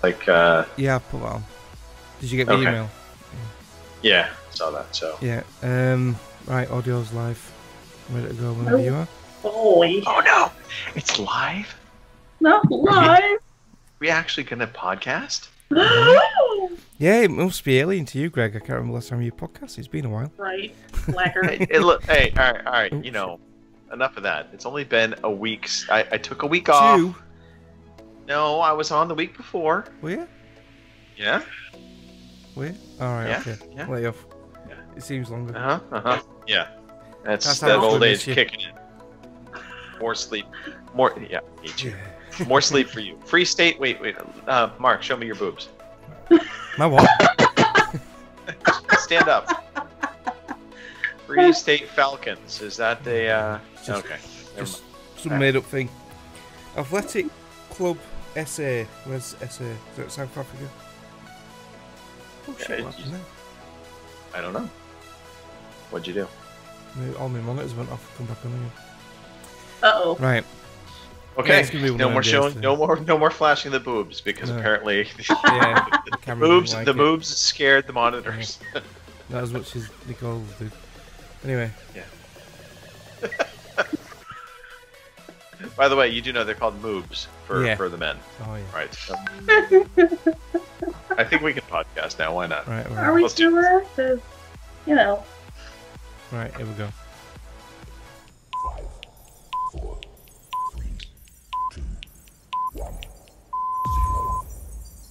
Like, Yeah, I put that on. Did you get the email? Yeah, saw that. So yeah. Right, audio's live. Ready to go whenever you are. Boy. Oh no, it's live. Not live. We actually gonna podcast? Yeah, it must be alien to you, Greg. I can't remember last time you podcasted. It's been a while. Right, slacker. Hey, all right. Oops. You know, enough of that. It's only been a week. I took a week off. 2? No, I was on the week before. Were you? Yeah. Were you? All right. Yeah, Okay. yeah. Lay off. Yeah. It seems longer. Yeah. That's That's that how old I age miss you. kicking in. More sleep. More. Yeah. Hate you. More sleep for you. Free State. Wait. Mark, show me your boobs. My what? Stand up. Free State Falcons. Is that the? Just- Okay. Just some made-up thing. Athletic Club SA. Where's SA? Is that South Africa? Oh shit! What happened there? I don't know. What'd you do? All my monitors went off. Come back on again. Uh-oh. Right. Okay. it's gonna be one No of more them showing. days, No more flashing the boobs because No. apparently Yeah. the camera boobs. didn't The like it. boobs scared the monitors. Not as much as Nicole did. Anyway. Yeah. By the way, you do know they're called moobs for the men, Oh yeah. right? So, I think we can podcast now. Why not? Right. Are we Let's do sure? Because, you know. Right. Here we go.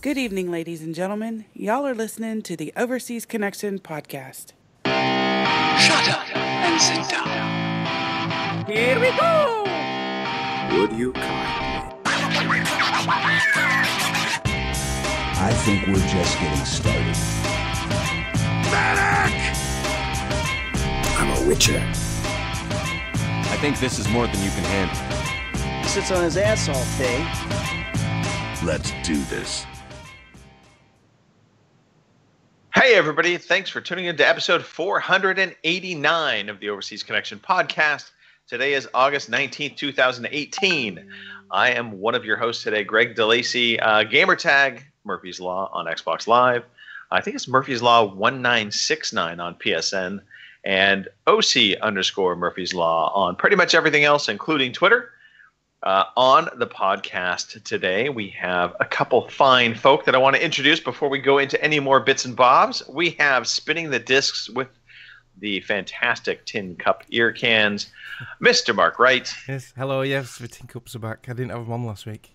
Good evening, ladies and gentlemen. Y'all are listening to the Overseas Connection podcast. Shut up and sit down. Here we go! Would you kindly? I think we're just getting started. Medic! I'm a witcher. I think this is more than you can handle. He sits on his ass all day. Let's do this. Hey, everybody. Thanks for tuning in to episode 489 of the Overseas Connection podcast. Today is August 19th, 2018. I am one of your hosts today, Greg DeLacy. Gamertag, Murphy's Law on Xbox Live. I think it's Murphy's Law 1969 on PSN. And OC_ Murphy's Law on pretty much everything else, including Twitter. On the podcast today, we have a couple fine folk that I want to introduce before we go into any more bits and bobs. We have Spinning the Discs with the fantastic tin cup ear cans, Mr. Mark Wright. Yes. Hello. Yes. The tin cups are back. I didn't have them on last week.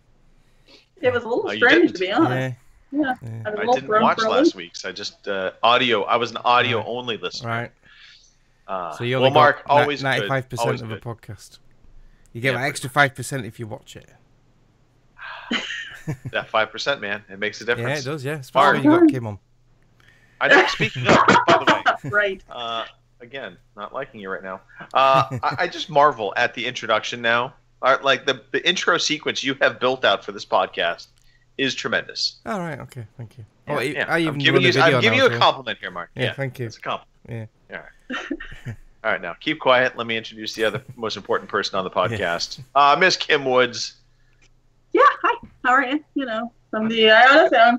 It was a little Oh, you strange, didn't? to be honest. Yeah. Yeah. Yeah. was a I little didn't thrown watch for a last loop. week's. I just audio. I was an audio only listener. Right. So you well, only Mark, got always 95% always of a good. podcast. You get Yeah, that extra 5% if you watch it. That 5%, man, it makes a difference. Yeah, it does. Yeah. Mark. Especially when you got Kim on. I know. Speaking of, by the way, Right. again, not liking you right now. I just marvel at the introduction now. Like the intro sequence you have built out for this podcast is tremendous. All right. Okay. Thank you. Yeah, Oh, yeah. I even I'm giving run a video you now, a so- compliment here, Mark. Yeah, thank you. It's a compliment. Yeah. All right. All right, now keep quiet. Let me introduce the other most important person on the podcast, Miss Kim Woods. Yeah, hi. How are you? You know, I'm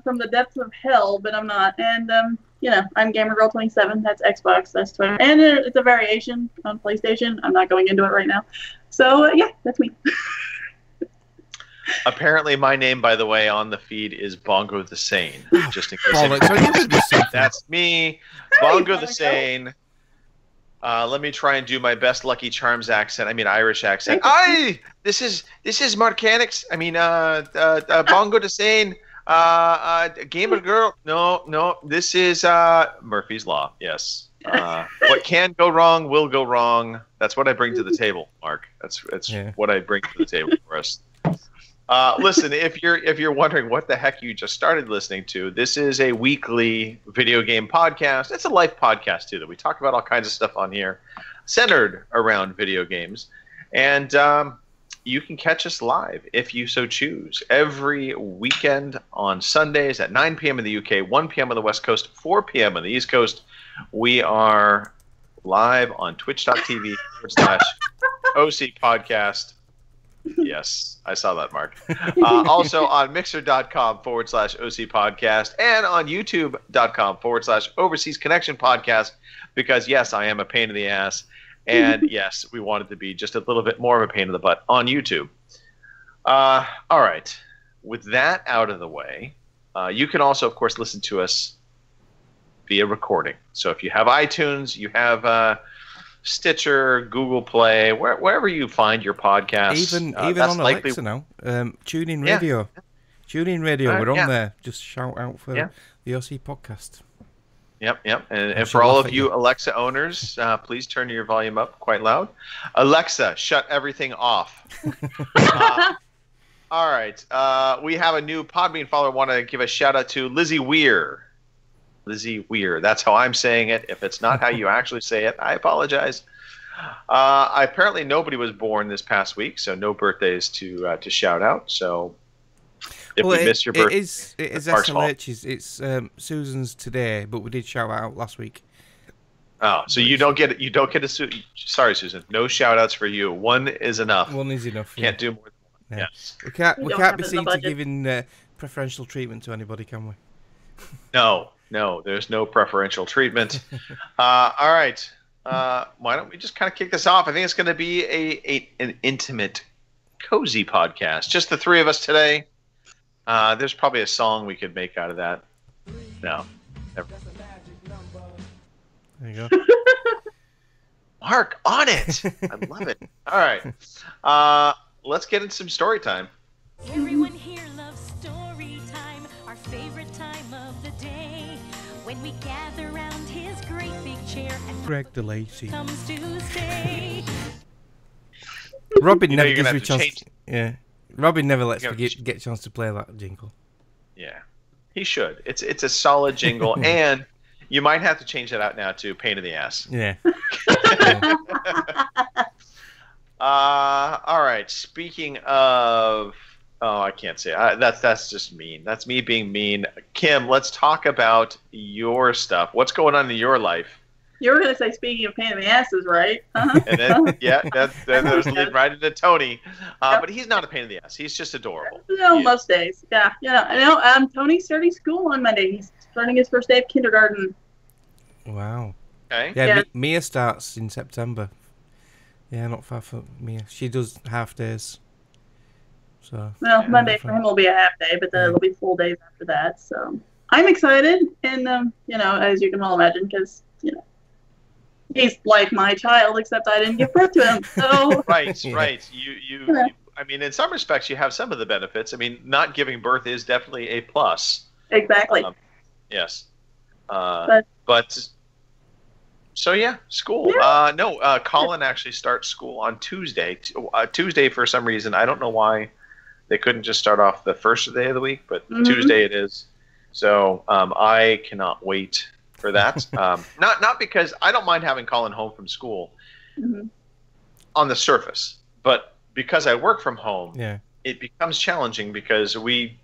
from the depths of hell, but I'm not. And, you know, I'm GamerGirl27. That's Xbox. That's Twitter. And it's a variation on PlayStation. I'm not going into it right now. So, yeah, that's me. Apparently, my name, by the way, on the feed is Bongo the Sane. Just in case. Bollocks. I knew there'd be something. That's me, Bongo the Sane. Let me try and do my best Lucky Charms accent. I mean Irish accent. Aye, this is Marcanix. I mean Bongo the Sane. Gamer Girl. No. This is Murphy's Law. Yes. What can go wrong will go wrong. That's what I bring to the table, Mark. That's what I bring to the table for us. Listen, if you're wondering what the heck you just started listening to, this is a weekly video game podcast. It's a life podcast too. That we talk about all kinds of stuff on here, centered around video games, and you can catch us live if you so choose every weekend on Sundays at 9 p.m. in the UK, 1 p.m. on the West Coast, 4 p.m. on the East Coast. We are live on twitch.tv/OC podcast. Yes, I saw that, Mark. Also on mixer.com/OC podcast and on youtube.com/Overseas Connection podcast, because yes, I am a pain in the ass. And yes, we wanted to be just a little bit more of a pain in the butt on YouTube. All right. With that out of the way, you can also, of course, listen to us via recording. So if you have iTunes, you have Stitcher, Google Play, wherever you find your podcasts. Even on Alexa now. TuneIn Radio. Yeah. TuneIn Radio, we're on there. Just shout out for the OC podcast. Yep. And for all of you Alexa owners, please turn your volume up quite loud. Alexa, shut everything off. All right. We have a new Podbean follower. I want to give a shout out to Lizzie Weir. Lizzie Weir. That's how I'm saying it. If it's not how you actually say it, I apologize. Apparently nobody was born this past week, so no birthdays to shout out. So if we missed your birthday, it is SLH's. It's Susan's today, but we did shout out last week. Oh, so you don't get sorry, Susan. No shout outs for you. One is enough. One is enough. Can't do more than one. Yeah. Yes. We can't be seen to giving preferential treatment to anybody, can we? No, there's no preferential treatment. All right. Why don't we just kind of kick this off? I think it's going to be an intimate, cozy podcast. Just the three of us today. There's probably a song we could make out of that. No. Never. There you go. Mark, on it. I love it. All right. Let's get into some story time. Everyone here loves story time, our favorite time of the day. When we gather around his great big chair and Greg DeLacy comes to stay. Robin never gives me a chance. Yeah. Robin never lets me get a chance to play that jingle. Yeah. He should. It's a solid jingle, and you might have to change that out now to pain in the ass. Yeah. All right. Speaking of, I can't say it. That's just mean. That's me being mean. Kim, let's talk about your stuff. What's going on in your life? You were going to say, speaking of pain in the asses, right? Uh-huh. And then, that was leading right into Tony. But he's not a pain in the ass. He's just adorable. Most days. Yeah. I know. Tony's starting school on Monday. He's starting his first day of kindergarten. Wow. Okay. Yeah, Mia starts in September. Yeah, not far from Mia. She does half days. So. Well, Monday for him will be a half day, but then it'll be full days after that. So I'm excited, and as you can well imagine, because he's like my child, except I didn't give birth to him. So right. You I mean, in some respects, you have some of the benefits. I mean, not giving birth is definitely a plus. Exactly. Yes. But so yeah, school. Yeah. Colin actually starts school on Tuesday. Tuesday for some reason. I don't know why they couldn't just start off the first day of the week, but Tuesday it is. So I cannot wait for that. Not because I don't mind having Colin home from school on the surface, but because I work from home, it becomes challenging because we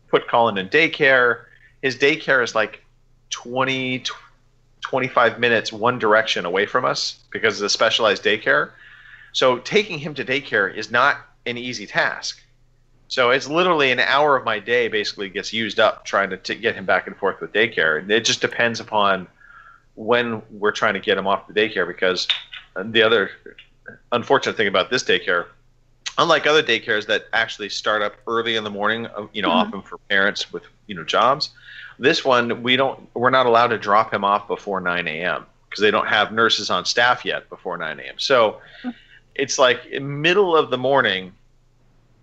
put Colin in daycare. His daycare is like 25 minutes one direction away from us because of the specialized daycare. So taking him to daycare is not an easy task. So it's literally an hour of my day basically gets used up trying to get him back and forth with daycare. And it just depends upon when we're trying to get him off the daycare, because the other unfortunate thing about this daycare, unlike other daycares that actually start up early in the morning, often for parents with, jobs, this one, we're not allowed to drop him off before 9 a.m. because they don't have nurses on staff yet before 9 a.m. So it's like in middle of the morning,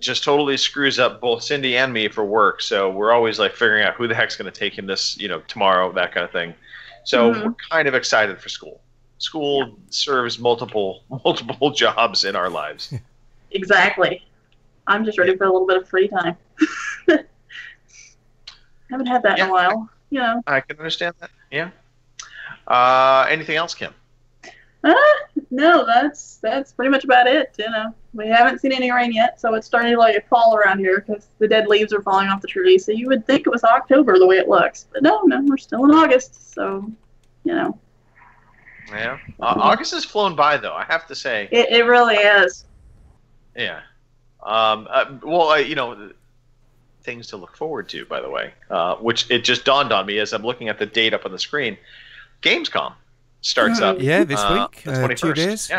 just totally screws up both Cindy and me for work. So we're always like figuring out who the heck's going to take him this, tomorrow, that kind of thing. So we're kind of excited for school. School serves multiple jobs in our lives. Exactly. I'm just ready for a little bit of free time. Haven't had that in a while. I can understand that. Yeah. Anything else, Kim? No, that's pretty much about it. We haven't seen any rain yet, so it's starting to like fall around here because the dead leaves are falling off the trees. So you would think it was October the way it looks, but no, we're still in August. So, Yeah. August has flown by, though. I have to say. It really is. Yeah. Things to look forward to, by the way, which it just dawned on me as I'm looking at the date up on the screen. Gamescom starts up. Yeah, this week. The 21st. 2 days.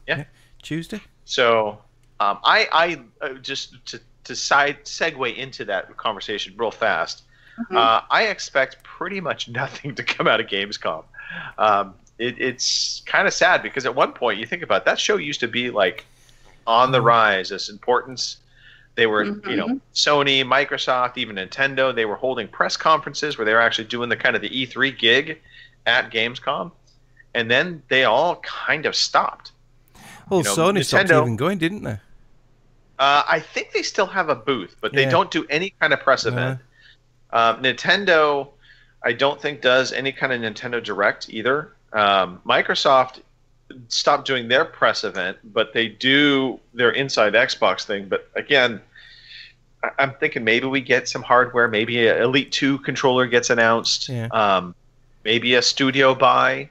Yeah. Tuesday. So, I just to segue into that conversation real fast. I expect pretty much nothing to come out of Gamescom. It's kind of sad because at one point you think about it, that show used to be like on the rise as importance. They were, Sony, Microsoft, even Nintendo. They were holding press conferences where they were actually doing the kind of the E3 gig at Gamescom, and then they all kind of stopped. Well, Sony stopped even going, didn't they? I think they still have a booth, but they don't do any kind of press event. Nintendo, I don't think does any kind of Nintendo Direct either. Microsoft stopped doing their press event, but they do their Inside Xbox thing. But again, I'm thinking maybe we get some hardware. Maybe an Elite 2 controller gets announced. Maybe a studio buy.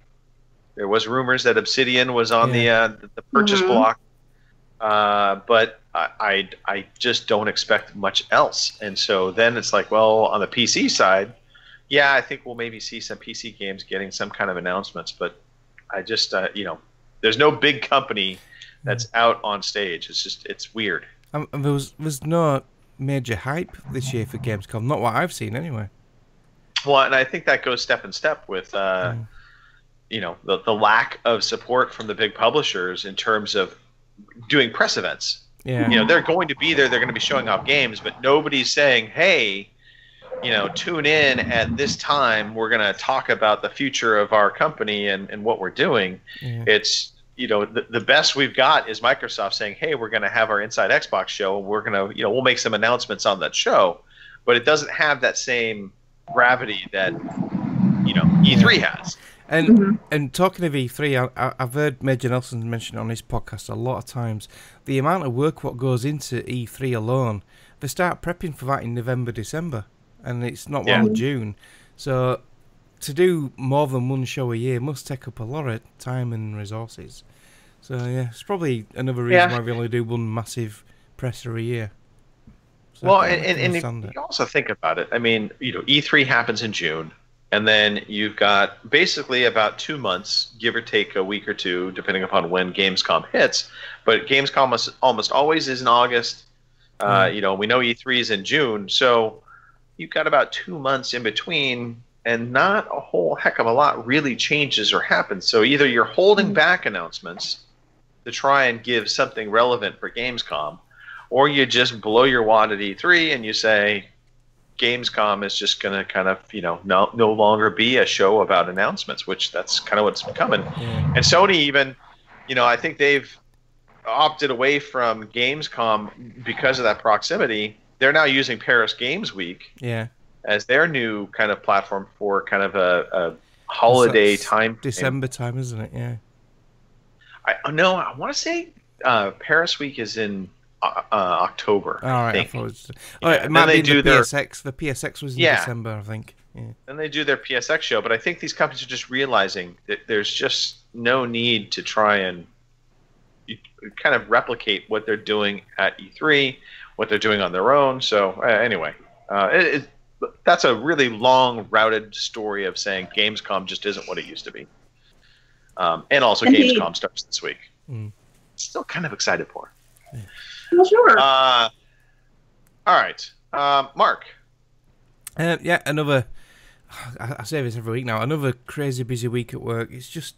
There was rumors that Obsidian was on the purchase block, but I just don't expect much else. And so then it's like, well, on the PC side, I think we'll maybe see some PC games getting some kind of announcements. But I just, there's no big company that's out on stage. It's weird. There was no major hype this year for Gamescom. Not what I've seen, anyway. Well, and I think that goes step in step with, the lack of support from the big publishers in terms of doing press events. They're going to be there. They're going to be showing off games, but nobody's saying, hey, tune in at this time. We're going to talk about the future of our company and what we're doing. It's, the best we've got is Microsoft saying, hey, we're going to have our Inside Xbox show. And we're going to, we'll make some announcements on that show. But it doesn't have that same gravity that, E3 has. And talking of E3, I've heard Major Nelson mention on his podcast a lot of times the amount of work what goes into E3 alone. They start prepping for that in November, December, and it's not well June. So to do more than one show a year must take up a lot of time and resources. So it's probably another reason why we only do one massive presser a year. So well, and you also think about it. I mean, E3 happens in June. And then you've got basically about 2 months, give or take a week or two, depending upon when Gamescom hits. But Gamescom almost always is in August. We know E3 is in June. So you've got about 2 months in between, and not a whole heck of a lot really changes or happens. So either you're holding back announcements to try and give something relevant for Gamescom, or you just blow your wad at E3 and you say, Gamescom is just going to kind of, no longer be a show about announcements, which that's kind of what's becoming. And Sony even, I think they've opted away from Gamescom because of that proximity. They're now using Paris Games Week as their new kind of platform for kind of a holiday time. December time, isn't it? Yeah. I want to say Paris Week is in October. All right, I thought it might be the PSX. The PSX was in December, I think. And they do their PSX show, but I think these companies are just realizing that there's just no need to try and kind of replicate what they're doing at E3, what they're doing on their own. So anyway, that's a really long routed story of saying Gamescom just isn't what it used to be. And also Gamescom starts this week. Still kind of excited for it. Well, sure. All right. Mark. Another... I say this every week now. Another crazy busy week at work. It's just...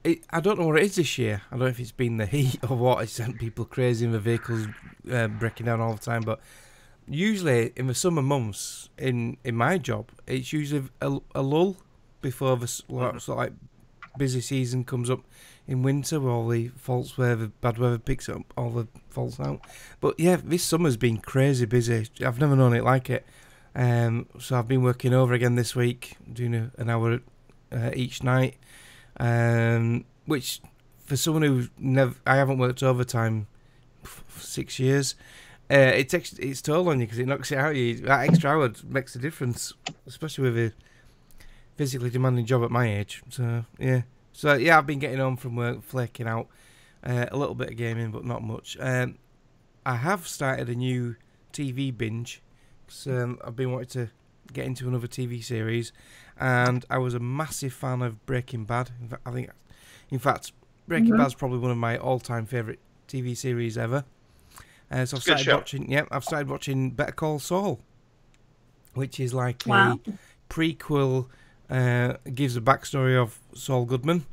I don't know what it is this year. I don't know if it's been the heat or what. It's sent people crazy in the vehicles breaking down all the time. But usually in the summer months, in my job, it's usually a lull before the sort of like busy season comes up in winter, where all the faults, where the bad weather picks up all the faults out. But yeah, this summer's been crazy busy. I've never known it like it. So I've been working over again this week, doing an hour each night, which for someone who I haven't worked overtime for 6 years, it takes its toll on you because it knocks it out of you. That extra hour makes a difference, especially with a physically demanding job at my age. So yeah. So yeah, I've been getting home from work, flaking out, a little bit of gaming, but not much. I have started a new TV binge. 'Cause, I've been wanting to get into another TV series, and I was a massive fan of Breaking Bad. In fact, Breaking Bad's probably one of my all-time favourite TV series ever. So I've started watching. Yeah, I've started watching Better Call Saul, which is like a prequel. Gives a backstory of Saul Goodman,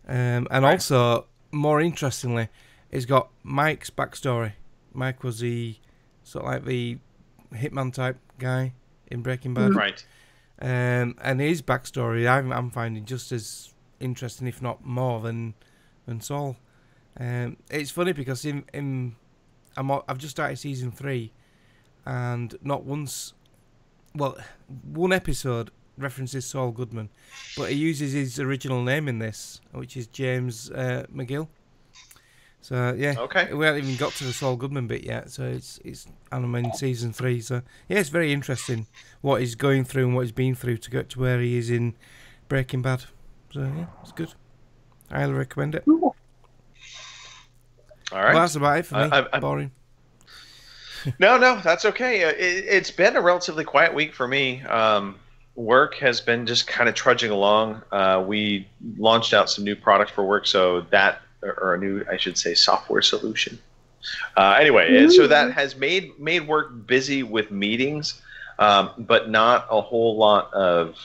and also more interestingly, it's got Mike's backstory. Mike was the sort of like the hitman type guy in Breaking Bad, right? And his backstory I'm finding just as interesting, if not more, than Saul. It's funny because I've just started season 3, and not once, one episode references Saul Goodman, but he uses his original name in this, which is James McGill. So yeah, we haven't even got to the Saul Goodman bit yet. So I'm in season 3. So yeah, it's very interesting what he's going through and what he's been through to get to where he is in Breaking Bad. So yeah, it's good. I highly recommend it. All right, well, that's about it for me. Boring. No, that's okay. It's been a relatively quiet week for me. Work has been just kind of trudging along. We launched out some new products for work, so that, or a new, I should say, software solution. Anyway, so that has made work busy with meetings, but not a whole lot of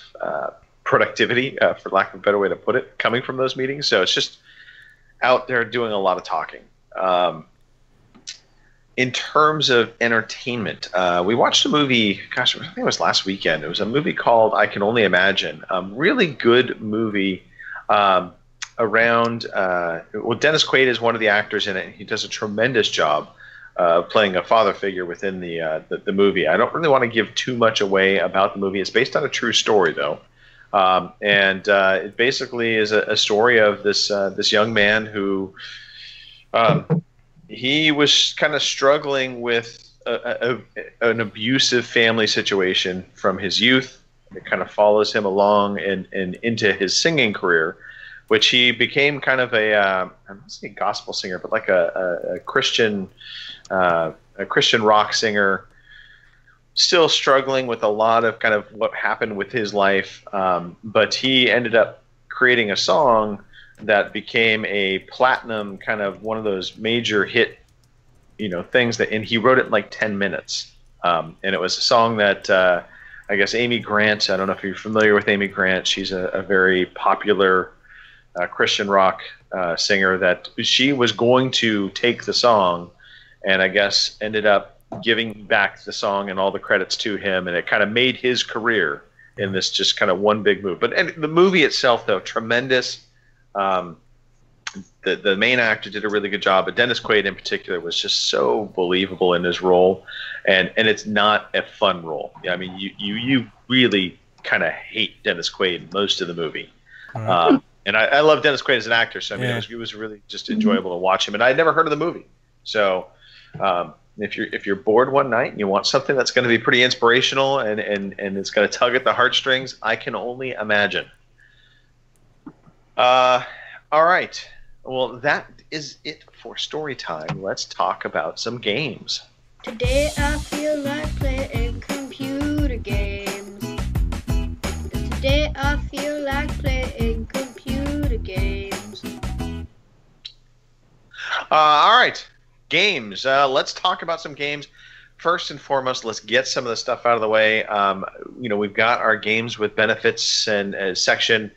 productivity, for lack of a better way to put it, coming from those meetings. So it's just out there doing a lot of talking. In terms of entertainment, we watched a movie, gosh, I think it was last weekend. It was a movie called I Can Only Imagine. Really good movie around, Dennis Quaid is one of the actors in it. He does a tremendous job playing a father figure within the movie. I don't really want to give too much away about the movie. It's based on a true story, though. And it basically is a story of this young man who he was kind of struggling with an abusive family situation from his youth. It kind of follows him along and into his singing career, which he became kind of I'm not saying gospel singer, but like a Christian rock singer. Still struggling with a lot of kind of what happened with his life, but he ended up creating a song that became a platinum, kind of one of those major hit, things and he wrote it in like 10 minutes. And it was a song that I guess Amy Grant, I don't know if you're familiar with Amy Grant. She's a very popular Christian rock singer that she was going to take the song and I guess ended up giving back the song and all the credits to him. And it kind of made his career in this just kind of one big move. But the movie itself, though, tremendous. The main actor did a really good job, but Dennis Quaid in particular was just so believable in his role, and it's not a fun role. I mean, you really kind of hate Dennis Quaid most of the movie, and I love Dennis Quaid as an actor, so I mean it was really just enjoyable to watch him. And I had never heard of the movie, so if you're bored one night and you want something that's going to be pretty inspirational and it's going to tug at the heartstrings, I Can Only Imagine. All right. Well, that is it for story time. Let's talk about some games. Today I feel like playing computer games. Today I feel like playing computer games. All right. Games. Let's talk about some games. First and foremost, let's get some of the stuff out of the way. We've got our games with benefits and section.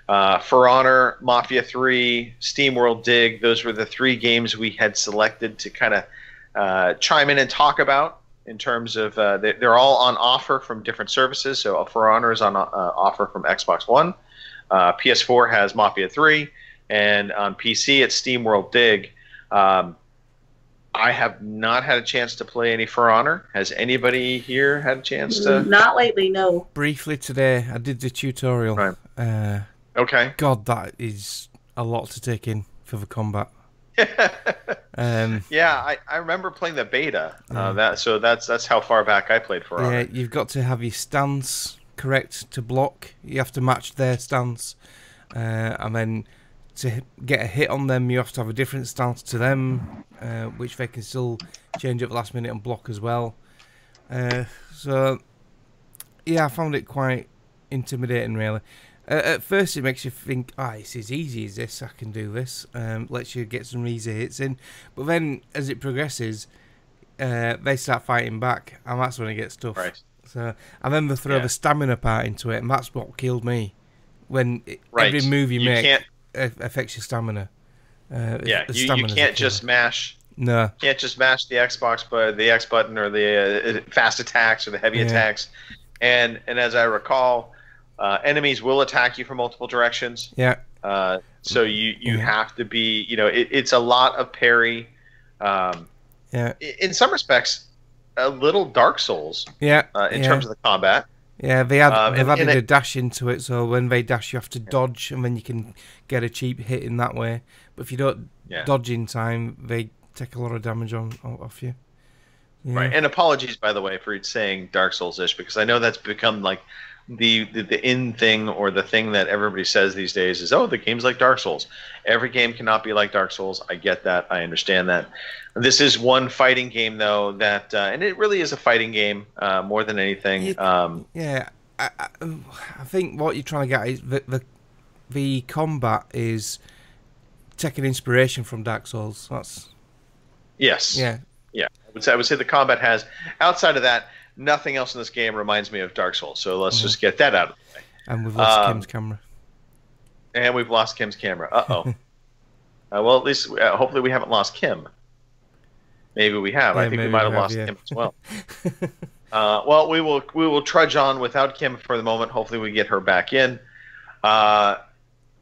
For Honor, Mafia 3, SteamWorld Dig, those were the 3 games we had selected to kind of chime in and talk about in terms of they're all on offer from different services. So For Honor is on offer from Xbox One. PS4 has Mafia 3, and on PC it's SteamWorld Dig. I have not had a chance to play any For Honor. Has anybody here had a chance to? Not lately, no. Briefly today, I did the tutorial. Right. Okay. God, that is a lot to take in for the combat. Yeah, I remember playing the beta. That's how far back I played For Honor. Yeah, you've got to have your stance correct to block. You have to match their stance, and then to get a hit on them, you have to have a different stance to them, which they can still change at the last minute and block as well. So, yeah, I found it quite intimidating, really. At first, it makes you think, it's as easy as this, I can do this. Lets you get some easy hits in. But then, as it progresses, they start fighting back, and that's when it gets tough. Right. So, and then they throw the stamina part into it, and that's what killed me. When every move you make affects your stamina. You can't just mash. No. You can't just mash the Xbox, but the X button or the fast attacks or the heavy attacks. And as I recall, enemies will attack you from multiple directions. Yeah. So you have to be, it's a lot of parry. In some respects, a little Dark Souls. Yeah. In terms of the combat. Yeah, they've added a dash into it, so when they dash, you have to dodge, and then you can get a cheap hit in that way. But if you don't dodge in time, they take a lot of damage off you. Yeah. Right, and apologies, by the way, for saying Dark Souls-ish, because I know that's become like the in thing, or the thing that everybody says these days is, the game's like Dark Souls. Every game cannot be like Dark Souls. I get that. I understand that. This is one fighting game, though, that and it really is a fighting game more than anything. I think what you're trying to get is the combat is taking inspiration from Dark Souls. That's yes. Yeah. I would say the combat has, outside of that, nothing else in this game reminds me of Dark Souls. So let's just get that out of the way. And we've lost Kim's camera. And we've lost Kim's camera. Uh-oh. Well, at least, hopefully we haven't lost Kim. Maybe we have. I think we might have lost Kim as well. Well, we will trudge on without Kim for the moment. Hopefully we get her back in.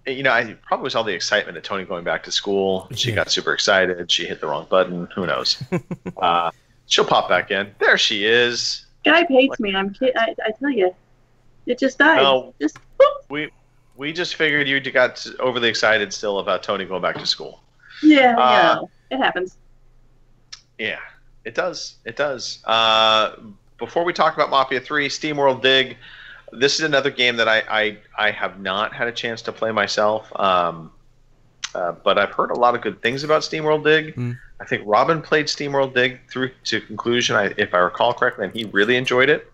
I probably was all the excitement of Tony going back to school. She got super excited. She hit the wrong button. Who knows? She'll pop back in. There she is. Skype hates me. I tell you, it just died. No, just we just figured you got overly excited still about Tony going back to school. Yeah, it happens. Yeah, it does. It does. Before we talk about Mafia 3, SteamWorld Dig. This is another game that I have not had a chance to play myself, but I've heard a lot of good things about SteamWorld Dig. I think Robin played SteamWorld Dig through to conclusion, if I recall correctly, and he really enjoyed it.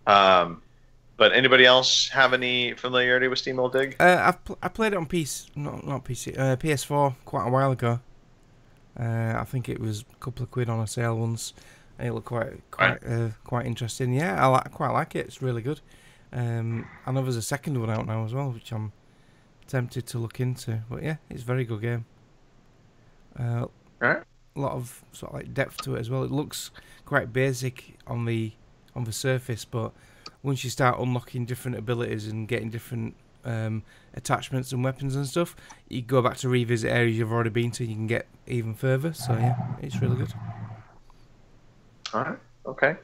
But anybody else have any familiarity with SteamWorld Dig? I played it on PS4 quite a while ago. I think it was a couple of quid on a sale once. It looked quite interesting. Yeah, I quite like it. It's really good. I know there's a second one out now as well, which I'm tempted to look into. But yeah, it's a very good game. A lot of sort of like depth to it as well. It looks quite basic on the surface, but once you start unlocking different abilities and getting different attachments and weapons and stuff, you go back to revisit areas you've already been to. You can get even further. So yeah, it's really good. All right. Okay.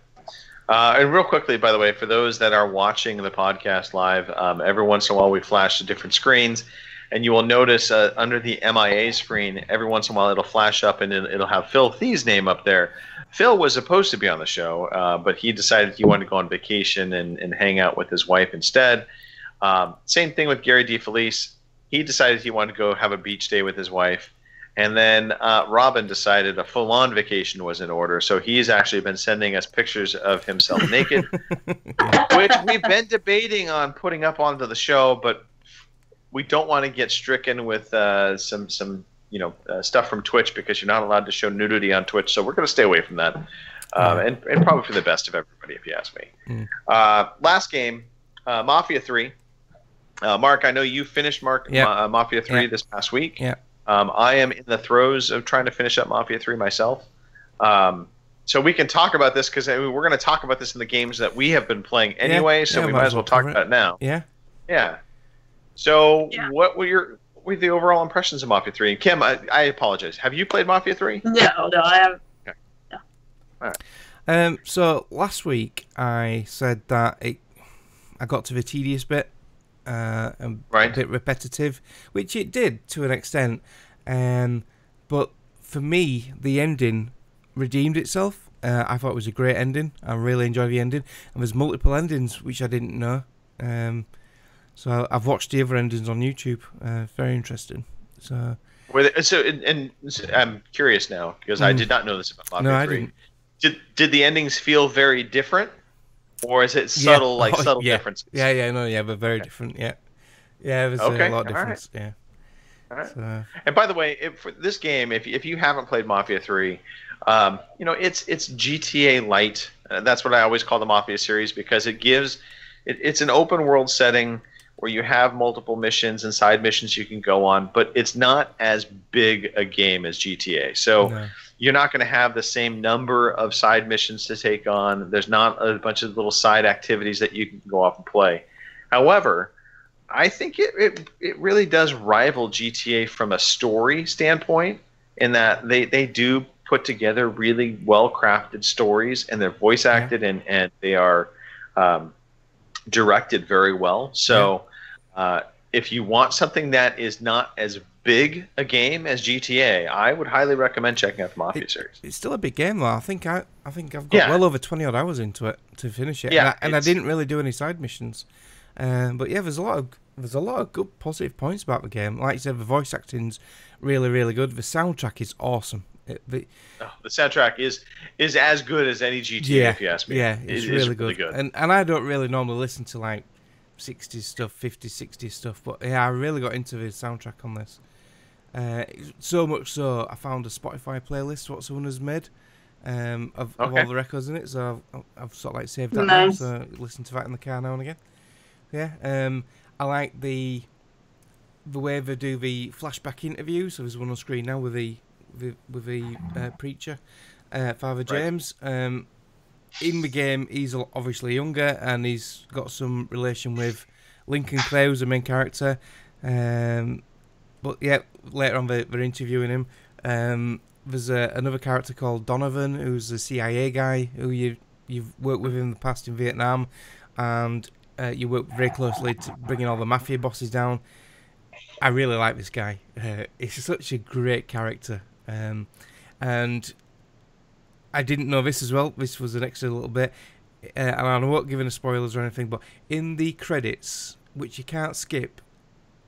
And real quickly, by the way, for those that are watching the podcast live, every once in a while we flash to different screens, and you will notice under the MIA screen, every once in a while it'll flash up and it'll have Phil Thie's name up there. Phil was supposed to be on the show, but he decided he wanted to go on vacation and hang out with his wife instead. Same thing with Gary DeFelice. He decided he wanted to go have a beach day with his wife. And then Robin decided a full-on vacation was in order, so he's actually been sending us pictures of himself naked, which we've been debating on putting up onto the show, but we don't want to get stricken with some stuff from Twitch, because you're not allowed to show nudity on Twitch, so we're going to stay away from that, and probably for the best of everybody, if you ask me. Last game, Mafia 3. Mark, I know you finished Mafia 3 this past week. Yeah. I am in the throes of trying to finish up Mafia 3 myself. So we can talk about this, because we're going to talk about this in the games that we have been playing anyway, so we might as well talk about it now. Yeah. Yeah. So what were the overall impressions of Mafia 3? Kim, I apologize. Have you played Mafia 3? No, I haven't. Okay. No. All right. So last week I said that I got to the tedious bit. A bit repetitive, which it did to an extent, but for me the ending redeemed itself. I thought it was a great ending. I really enjoyed the ending, and there's multiple endings which I didn't know, So I've watched the other endings on YouTube. Very interesting. So I'm curious now because I did not know this about Mafia 3. I didn't. Did the endings feel very different, or is it subtle subtle differences? But very different. Yeah, there's a lot of difference. Right. Yeah. All right. So, and by the way, for this game, if you haven't played Mafia 3, it's GTA Light. That's what I always call the Mafia series because it's an open world setting where you have multiple missions and side missions you can go on, but it's not as big a game as GTA. So you're not going to have the same number of side missions to take on. There's not a bunch of little side activities that you can go off and play. However, I think it really does rival GTA from a story standpoint in that they do put together really well-crafted stories, and they're voice acted and they are directed very well. So if you want something that is not as big a game as GTA, I would highly recommend checking out the Mafia series. It's still a big game though. I think I've got well over 20 odd hours into it to finish it. Yeah, and I didn't really do any side missions. But yeah, there's a lot of good positive points about the game. Like you said, the voice acting's really, really good. The soundtrack is awesome. The soundtrack is as good as any GTA, if you ask me. Yeah, it's really good. And I don't really normally listen to like 60s stuff, 50s, 60s stuff, but yeah, I really got into the soundtrack on this. So much so, I found a Spotify playlist what someone has made of all the records in it. So I've sort of like saved that now, so listen to that in the car now and again. Yeah, I like the way they do the flashback interview. So there's one on screen now with the preacher, Father James. In the game, he's obviously younger, and he's got some relation with Lincoln Clay, who's the main character. But yeah, later on they're interviewing him. There's another character called Donovan, who's a CIA guy who you've worked with in the past in Vietnam, and you work very closely to bringing all the mafia bosses down. I really like this guy. He's such a great character. And I didn't know this as well. This was an extra little bit. And I won't give any spoilers or anything, but in the credits, which you can't skip,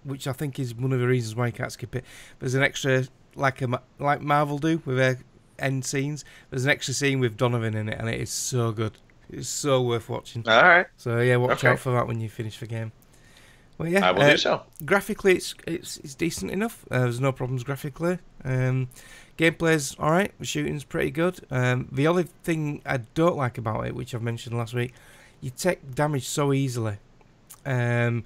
which I think is one of the reasons why you can't skip it, there's an extra, like Marvel do with their end scenes. There's an extra scene with Donovan in it, and it is so good. It's so worth watching. All right. So yeah, watch out for that when you finish the game. Well, yeah, I will do so. Graphically, it's decent enough. There's no problems graphically. Gameplay's all right. The shooting's pretty good. The only thing I don't like about it, which I've mentioned last week, you take damage so easily, and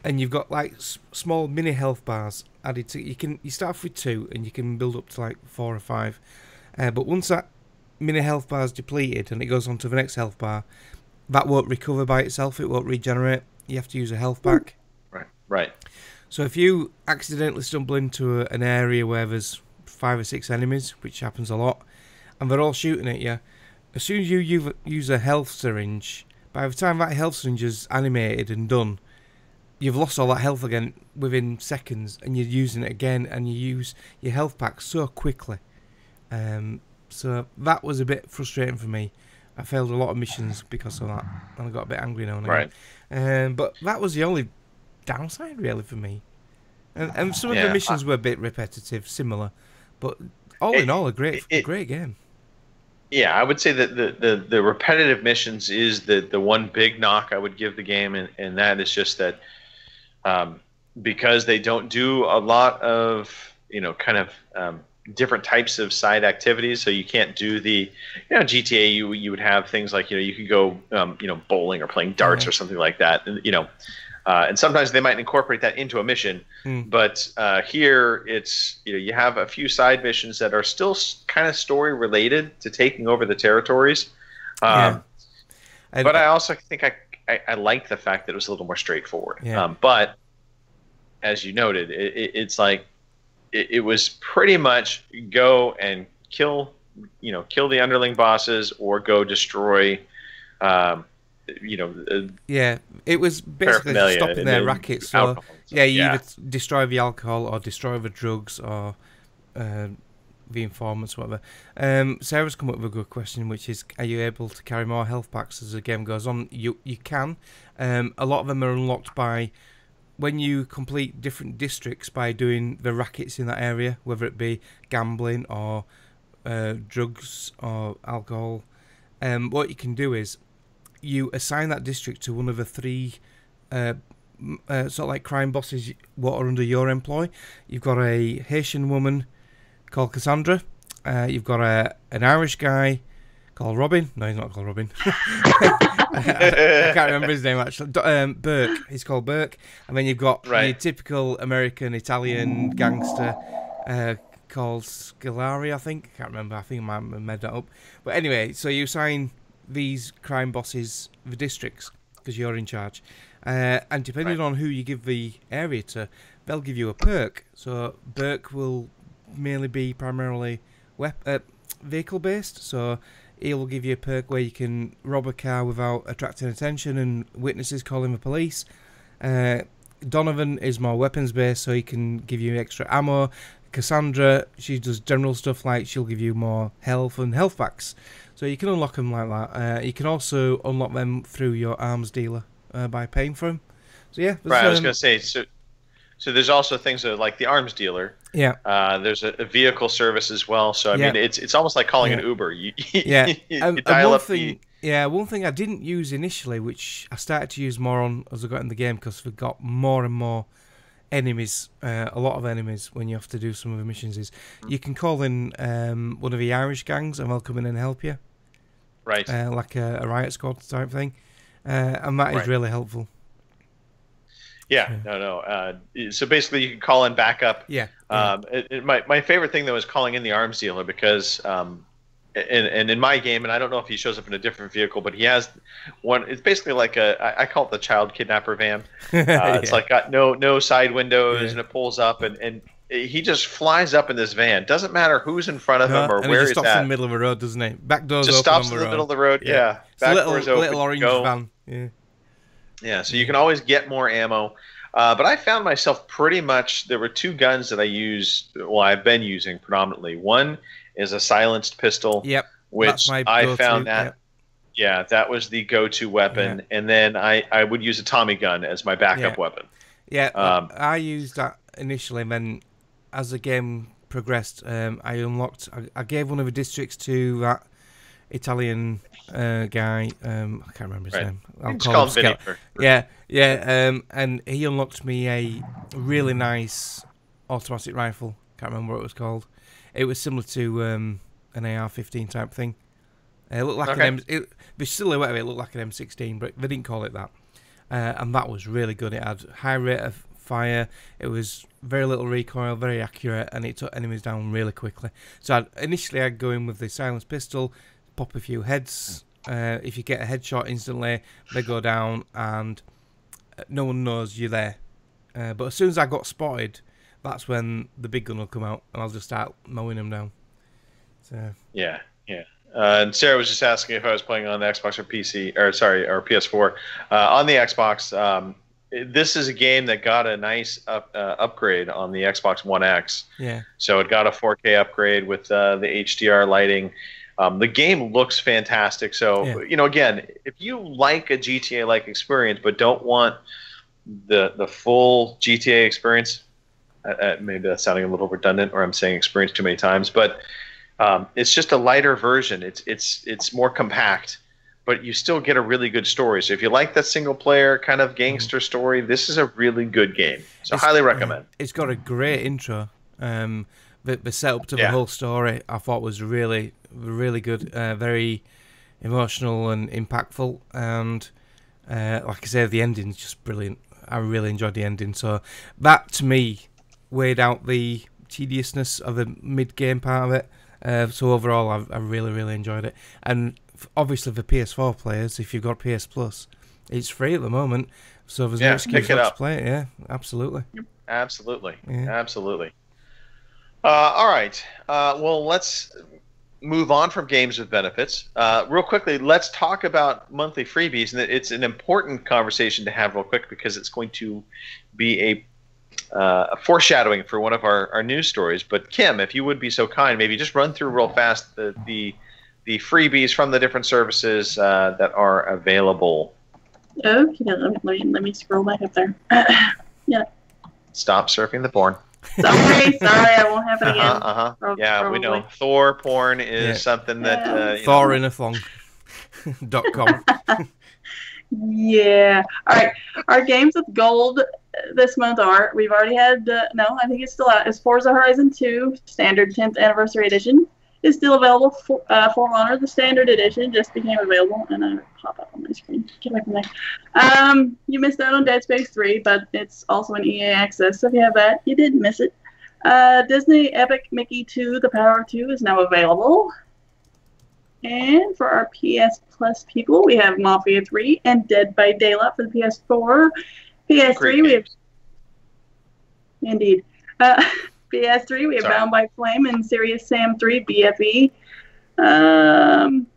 you've got like small mini health bars added to. You start off with 2, and you can build up to like 4 or 5. But once that mini health bar is depleted and it goes on to the next health bar, that won't recover by itself. It won't regenerate. You have to use a health pack. Right. So if you accidentally stumble into an area where there's 5 or 6 enemies, which happens a lot, and they're all shooting at you, as soon as you use a health syringe, by the time that health syringe is animated and done, you've lost all that health again within seconds, and you're using it again, and you use your health pack so quickly. So that was a bit frustrating for me. I failed a lot of missions because of that, and I got a bit angry now and again. Right. But that was the only downside really for me. And some of the missions were a bit repetitive, similar, but all in all, a great game. Yeah, I would say that the repetitive missions is the one big knock I would give the game, and that is just that because they don't do a lot of different types of side activities, so you can't do the GTA. You would have things like you could go bowling or playing darts or something like that, and sometimes they might incorporate that into a mission. But here it's you have a few side missions that are still kind of story related to taking over the territories. But I also think I like the fact that it was a little more straightforward. But as you noted, it's like it was pretty much go and kill the underling bosses or go destroy. It was basically stopping their rackets. So you either destroy the alcohol or destroy the drugs or the informants, whatever. Sarah's come up with a good question, which is: are you able to carry more health packs as the game goes on? You can. A lot of them are unlocked by when you complete different districts by doing the rackets in that area, whether it be gambling or drugs or alcohol, what you can do is you assign that district to one of the 3 sort of like crime bosses what are under your employ. You've got a Haitian woman called Cassandra. You've got an Irish guy called Robin. No, he's not called Robin. I can't remember his name actually. Burke. He's called Burke. And then you've got the typical American Italian gangster called Scolari, I think. I can't remember. I think I might have made that up. But anyway, so you assign these crime bosses the districts because you're in charge. And depending on who you give the area to, they'll give you a perk. So Burke will mainly be primarily vehicle based. So he'll give you a perk where you can rob a car without attracting attention and witnesses calling the police. Donovan is more weapons based, so he can give you extra ammo. Cassandra, she does general stuff like she'll give you more health and health packs. So you can unlock them like that. You can also unlock them through your arms dealer by paying for them. So yeah. Right, I was going to say, so there's also things like the arms dealer. Yeah. There's a vehicle service as well. So I mean, it's almost like calling an Uber. You dial up one thing I didn't use initially, which I started to use more on as I got in the game, because we've got more and more enemies, a lot of enemies when you have to do some of the missions, is you can call in one of the Irish gangs and they'll come in and help you. Right. Like a riot squad type thing. And that is really helpful. Yeah, no. So basically, you can call in backup. Yeah. My favorite thing though is calling in the arms dealer, because and in my game, and I don't know if he shows up in a different vehicle, but he has one. It's basically like I call it the child kidnapper van. It's like got no side windows, and it pulls up, and he just flies up in this van. Doesn't matter who's in front of him or where he's it's at. He just stops at. in the middle of the road, doesn't he? Back doors just open stops on in the the middle of the road. Yeah. Back Back doors open. Little orange van. Yeah. Yeah, so you can always get more ammo. But I found myself pretty much, there were 2 guns that I've been using predominantly. One is a silenced pistol, which I found that, that was the go-to weapon. Yeah. And then I would use a Tommy gun as my backup weapon. Yeah, I used that initially, and then as the game progressed, I gave one of the districts to that Italian guy. I can't remember his name. I'll call him Vinny. And he unlocked me a really nice automatic rifle. Can't remember what it was called. It was similar to an AR-15 type thing. It looked like the silhouette of it looked like an M16, but they didn't call it that. And that was really good. It had high rate of fire. It was very little recoil, very accurate, and it took enemies down really quickly. So initially I'd go in with the silenced pistol, pop a few heads. If you get a headshot instantly, they go down, and no one knows you're there. But as soon as I got spotted, that's when the big gun will come out, and I'll just start mowing them down. So yeah. And Sarah was just asking if I was playing on the Xbox or PS4. On the Xbox, this is a game that got a nice upgrade on the Xbox One X. Yeah. So it got a 4K upgrade with the HDR lighting. The game looks fantastic. So, again, if you like a GTA-like experience but don't want the full GTA experience, maybe that's sounding a little redundant, or I'm saying experience too many times, but it's just a lighter version. It's more compact, but you still get a really good story. So if you like that single-player kind of gangster story, this is a really good game. So highly recommend. It's got a great intro. The setup to the whole story, I thought, was really, really good. Very emotional and impactful. And like I say, the ending's just brilliant. I really enjoyed the ending. So that, to me, weighed out the tediousness of the mid-game part of it. So overall, I really, really enjoyed it. And obviously, for PS4 players, if you've got PS Plus, it's free at the moment. So there's no excuse not to play it. Yeah, absolutely. Absolutely. All right. Well, let's move on from games with benefits. Real quickly, let's talk about monthly freebies. And it's an important conversation to have real quick, because it's going to be a foreshadowing for one of our news stories. But Kim, if you would be so kind, maybe just run through real fast the freebies from the different services that are available. Okay, let me scroll back up there. you know. Stop surfing the porn. Sorry, I won't happen again. Yeah, we know Thor porn is something that Thorinafong.com. Yeah. All right. Our games with gold this month are, we've already had, no, I think it's still out. It's Forza Horizon 2 Standard 10th Anniversary Edition. Is still available. For Honor, the Standard Edition just became available, and I pop up on my screen. Get away from there. You missed out on Dead Space 3, but it's also an EA Access, so if you have that, you didn't miss it. Disney Epic Mickey 2, The Power of 2 is now available. And for our PS Plus people, we have Mafia 3 and Dead by Daylight for the PS4. PS3, we have... Indeed. PS3, we have Bound by Flame and Serious Sam 3 BFE. And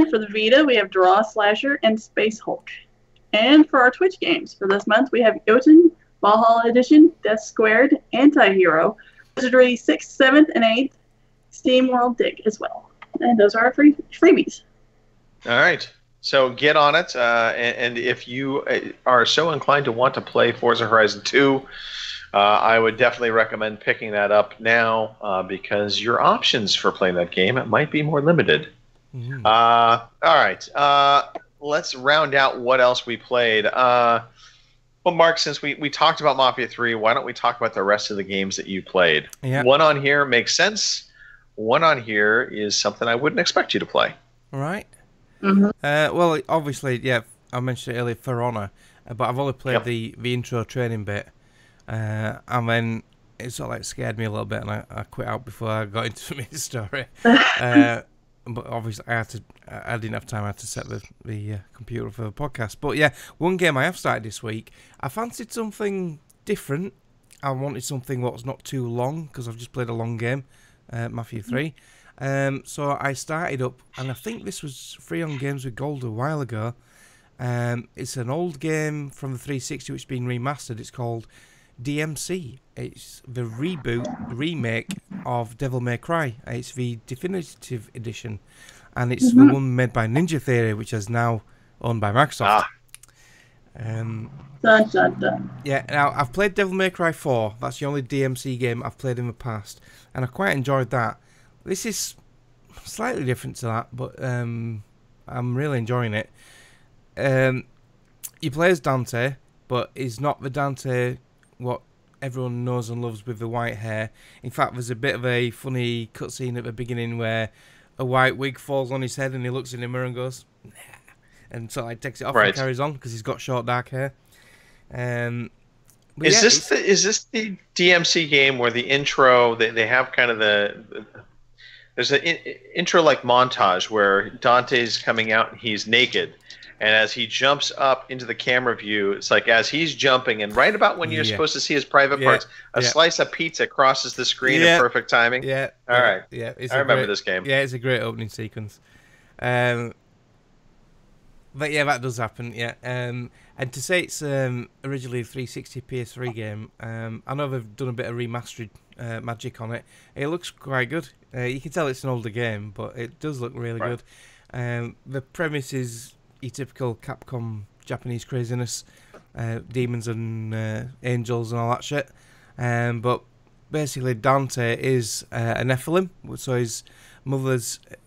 for the Vita, we have Draw Slasher and Space Hulk. And for our Twitch games for this month, we have Jotun, Valhalla Edition, Death Squared, Anti-Hero, Wizardry 6th, 7th, and 8th, Steam World Dig as well. And those are our freebies. All right. So get on it. And if you are so inclined to want to play Forza Horizon 2, I would definitely recommend picking that up now because your options for playing that game might be more limited. Mm-hmm. All right. Let's round out what else we played. Well, Mark, since we talked about Mafia 3, why don't we talk about the rest of the games that you played? Yeah. One on here makes sense. One on here is something I wouldn't expect you to play. All right. Mm-hmm. Well, obviously, yeah, I mentioned it earlier, For Honor, but I've only played the intro training bit. And then it sort of like scared me a little bit, and I quit out before I got into the main story. But obviously, I didn't have time. I had to set the computer for the podcast. But yeah, one game I have started this week. I fancied something different. I wanted something that was not too long because I've just played a long game, Mafia 3. So I started up, and I think this was free on Games with Gold a while ago. It's an old game from the 360 which has been remastered. It's called DMC. It's the remake of Devil May Cry. It's the definitive edition, and it's the one made by Ninja Theory, which is now owned by Microsoft. Dun, dun, dun. Yeah, now I've played Devil May Cry 4. That's the only DMC game I've played in the past, and I quite enjoyed that. This is slightly different to that, but I'm really enjoying it. You play as Dante, but he's not the Dante what everyone knows and loves with the white hair. In fact, there's a bit of a funny cutscene at the beginning where a white wig falls on his head and he looks in the mirror and goes, nah, and so he takes it off and carries on because he's got short dark hair. Is this the DMC game where the intro they have kind of there's an intro like montage where Dante's coming out and he's naked. And as he jumps up into the camera view, it's like as he's jumping, and right about when you're supposed to see his private parts, a slice of pizza crosses the screen in perfect timing. Yeah. All right. Yeah. I remember this game. Yeah, it's a great opening sequence. But yeah, that does happen. Yeah. And to say it's originally a 360 PS3 game, I know they've done a bit of remastered magic on it. It looks quite good. You can tell it's an older game, but it does look really good. The premise is your typical Capcom Japanese craziness, demons and angels and all that shit. But basically, Dante is a Nephilim, so his mother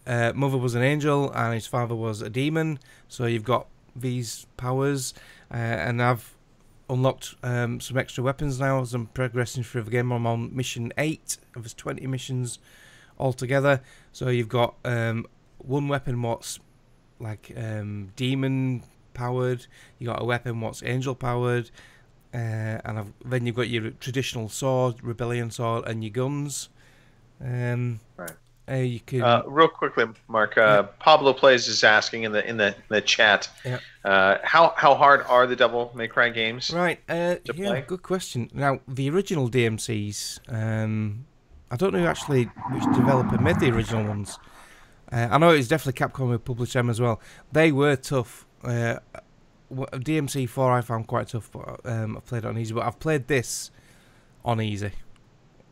was an angel and his father was a demon. So you've got these powers, and I've unlocked some extra weapons now as I'm progressing through the game. I'm on mission 8. There's 20 missions altogether. So you've got one weapon what's like demon powered, you got a weapon what's angel powered, and then you've got your traditional sword, rebellion sword, and your guns. You can real quickly, Mark. Pablo Plays is asking in the chat. How hard are the Devil May Cry games? Right. To play? Good question. Now the original DMCs. I don't know actually which developer made the original ones. I know it was definitely Capcom who published them as well. They were tough. DMC 4 I found quite tough, but I've played it on easy. But I've played this on easy.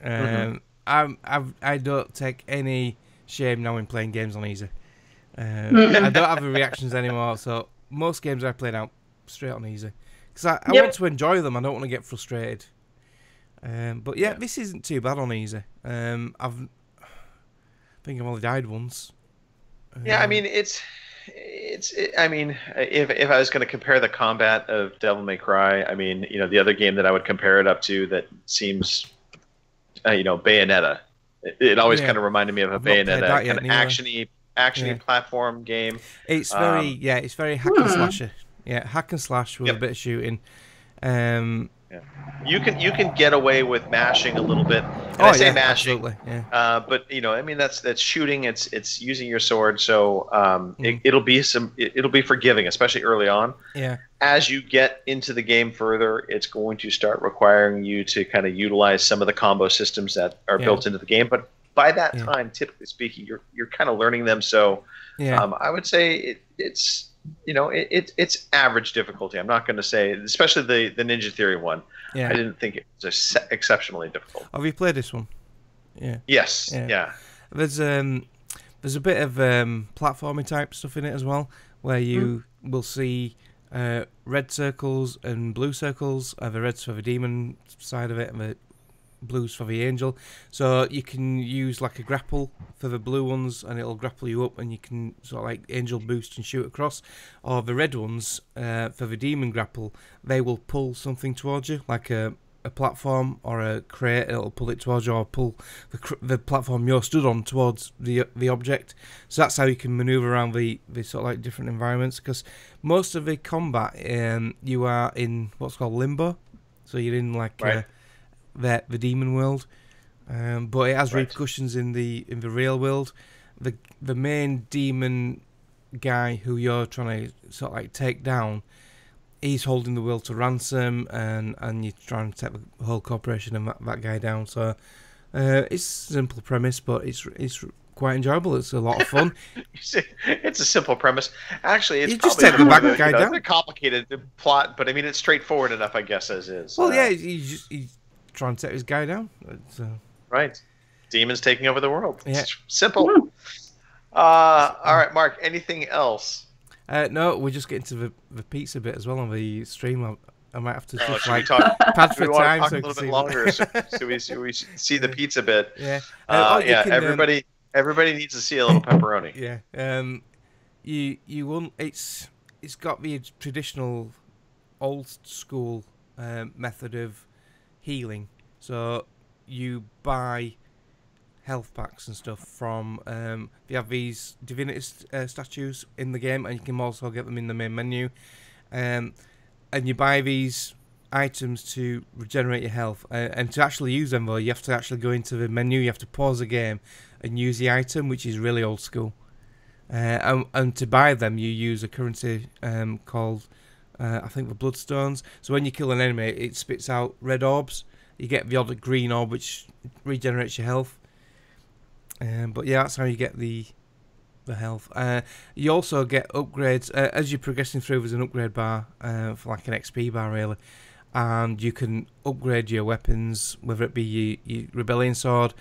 I don't take any shame now in playing games on easy. I don't have the reactions anymore, so most games I play now straight on easy because I want to enjoy them. I don't want to get frustrated. But yeah, this isn't too bad on easy. I think I've only died once. Yeah, I mean I mean, if I was going to compare the combat of Devil May Cry, I mean, the other game that I would compare it up to that seems, Bayonetta. It always kind of reminded me of a Bayonetta, kind of actiony platform game. It's very hack and slasher. Yeah, hack and slash with a bit of shooting. You can get away with mashing a little bit. And I say mashing, absolutely. Yeah. But I mean that's shooting. It's using your sword, so it'll be forgiving, especially early on. Yeah. As you get into the game further, it's going to start requiring you to kind of utilize some of the combo systems that are built into the game. But by that time, typically speaking, you're kind of learning them. So I would say it's it's average difficulty. I'm not going to say, especially the Ninja Theory one. Yeah. I didn't think it was exceptionally difficult. Have you played this one? Yeah. Yes. Yeah. There's a bit of platforming type stuff in it as well, where you will see red circles and blue circles. The red's for the demon side of it, and the blues for the angel. So you can use like a grapple for the blue ones, and it'll grapple you up, and you can sort of like angel boost and shoot across. Or the red ones, for the demon grapple, they will pull something towards you, like a platform or a crate. It'll pull it towards you, or pull the platform you're stood on towards the object. So that's how you can maneuver around the sort of like different environments. Because most of the combat, you are in what's called limbo. So you're in like the demon world, but it has repercussions in the real world. The main demon guy who you're trying to sort of like take down, he's holding the world to ransom, and you're trying to take the whole corporation and that guy down. So it's a simple premise, but it's quite enjoyable. It's a lot of fun. It's a simple premise. Actually, it's you just take the bad guy down. It's a complicated plot, but I mean it's straightforward enough, I guess, as is. Well, he's trying to take his guy down. Right. Demons taking over the world. Yeah. It's simple. All right, Mark, anything else? No, we're just getting to the pizza bit as well on the stream. I might have to pad for time. Talk a little bit longer so we see the pizza bit. Yeah. Everybody needs to see a little pepperoni. Yeah. You won't. It's got the traditional old school method of healing. So you buy health packs and stuff from you have these divinity statues in the game, and you can also get them in the main menu, and you buy these items to regenerate your health, and to actually use them though you have to actually go into the menu. You have to pause the game and use the item, which is really old school, and to buy them you use a currency called I think the bloodstones. So when you kill an enemy, it spits out red orbs. You get the odd green orb, which regenerates your health. But yeah, that's how you get the health. You also get upgrades as you're progressing through. There's an upgrade bar for like an XP bar really, and you can upgrade your weapons, whether it be your rebellion sword,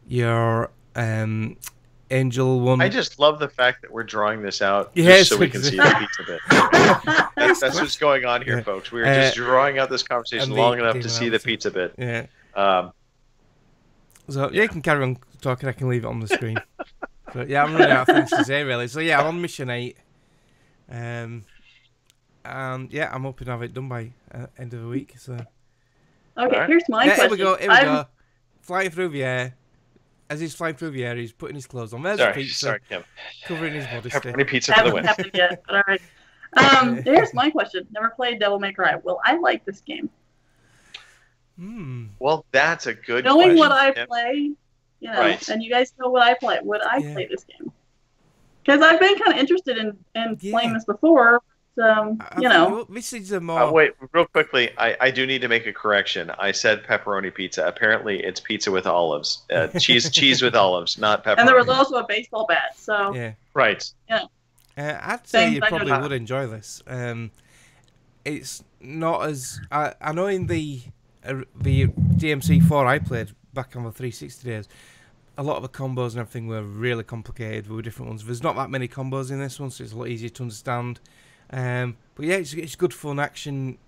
your angel one. I just love the fact that we're drawing this out just so we can see the pizza bit. That's what's going on here, folks. We're just drawing out this conversation long enough to see the pizza bit. Yeah. So you can carry on talking. I can leave it on the screen. But yeah, I'm running out of things to say really. So yeah, I'm on mission 8. And yeah, I'm hoping to have it done by end of the week. So. Okay, here's my question. Here we go. Flying through the air. As he's flying through the air, he's putting his clothes on. There's the pizza. Sorry, Kim. Covering his modesty. Pepperoni pizza for the win. Haven't yet, but all right. Here's my question. Never played Devil May Cry. Will I like this game? Well, that's a good Knowing question. what I play, and you guys know what I play, would I play this game? Because I've been kind of interested in playing this before. This is a more... wait, real quickly, I do need to make a correction. I said pepperoni pizza. Apparently, it's pizza with olives. Cheese with olives, not pepperoni. And there was also a baseball bat, so... Yeah. Right. Yeah. I'd say you probably would enjoy this. It's not as... I know in the DMC4 I played back on the 360 days, a lot of the combos and everything were really complicated. There were different ones. There's not that many combos in this one, so it's a lot easier to understand. But yeah, it's good fun action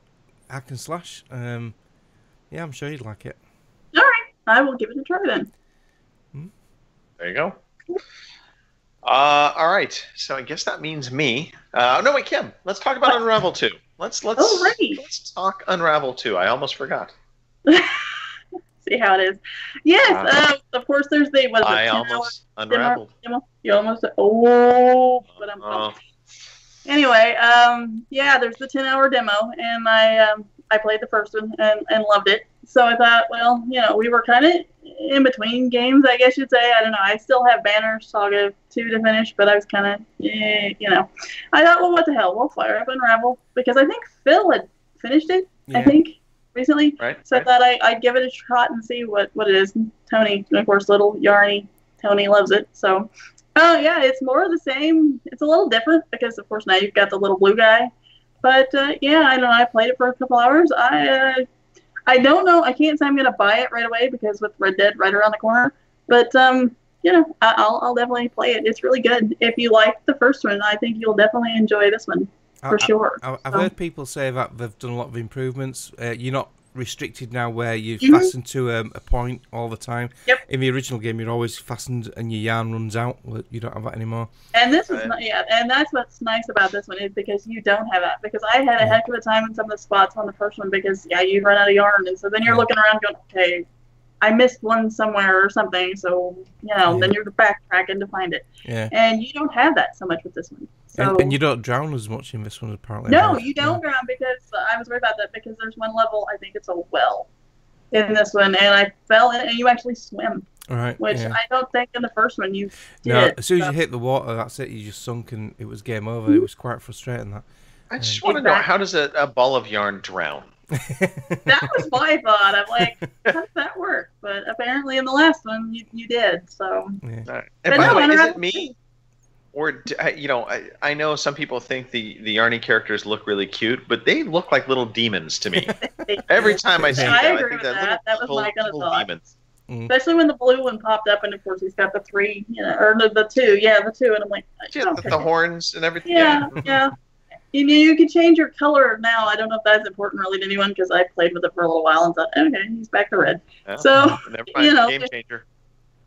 hack and slash. Yeah, I'm sure you'd like it. All right, I will give it a try then. There you go. All right. So I guess that means me. No, wait, Kim. Let's talk about Unravel 2. Let's talk Unravel 2. I almost forgot. See how it is. Yes, of course. There's the what is it? I almost unraveled. You almost. But I'm. Anyway, yeah. There's the 10-hour demo, and I played the first one and loved it. So I thought, well, we were kind of in between games, I guess you'd say. I don't know. I still have Banner Saga 2 to finish, but I was kind of, I thought, well, what the hell? We'll fire up Unravel because I think Phil had finished it. Yeah. I think recently. Right. So I thought I'd give it a shot and see what it is. Tony, of course, little Yarny. Tony loves it. So, yeah, it's more of the same. It's a little different because, of course, now you've got the little blue guy. But, yeah, I don't know. I played it for a couple hours. I don't know. I can't say I'm going to buy it right away because with Red Dead right around the corner. But, I'll definitely play it. It's really good. If you liked the first one, I think you'll definitely enjoy this one for sure. I've heard people say that they've done a lot of improvements. You're not restricted now where you're fastened to a point all the time. Yep. In the original game, you're always fastened and your yarn runs out. You don't have that anymore. And this is and that's what's nice about this one is because you don't have that. Because I had a heck of a time in some of the spots on the first one because you run out of yarn, and so then you're looking around going, okay, I missed one somewhere or something, so then you're backtracking to find it. Yeah. And you don't have that so much with this one. So and you don't drown as much in this one, apparently. no, you don't drown because I was worried about that because there's one level, I think it's a well in this one, and I fell in, and you actually swim. All right. Which I don't think in the first one you did. No, as soon as you hit the water, that's it. You just sunk and it was game over. It was quite frustrating, that. I just want to know, how does a ball of yarn drown? That was my thought. I'm like, how does that work? But apparently in the last one, you did. So. Yeah. And by the way, is it me? Or, I know some people think the Yarny characters look really cute, but they look like little demons to me. Every time I see them, I think that was my kind of thought. Demons. Especially when the blue one popped up, and of course he's got the 3, or the 2, the 2, and I'm like, the horns and everything. Yeah. You can change your color now. I don't know if that's important really to anyone because I played with it for a little while and thought, okay, he's back to red. Yeah, so game changer.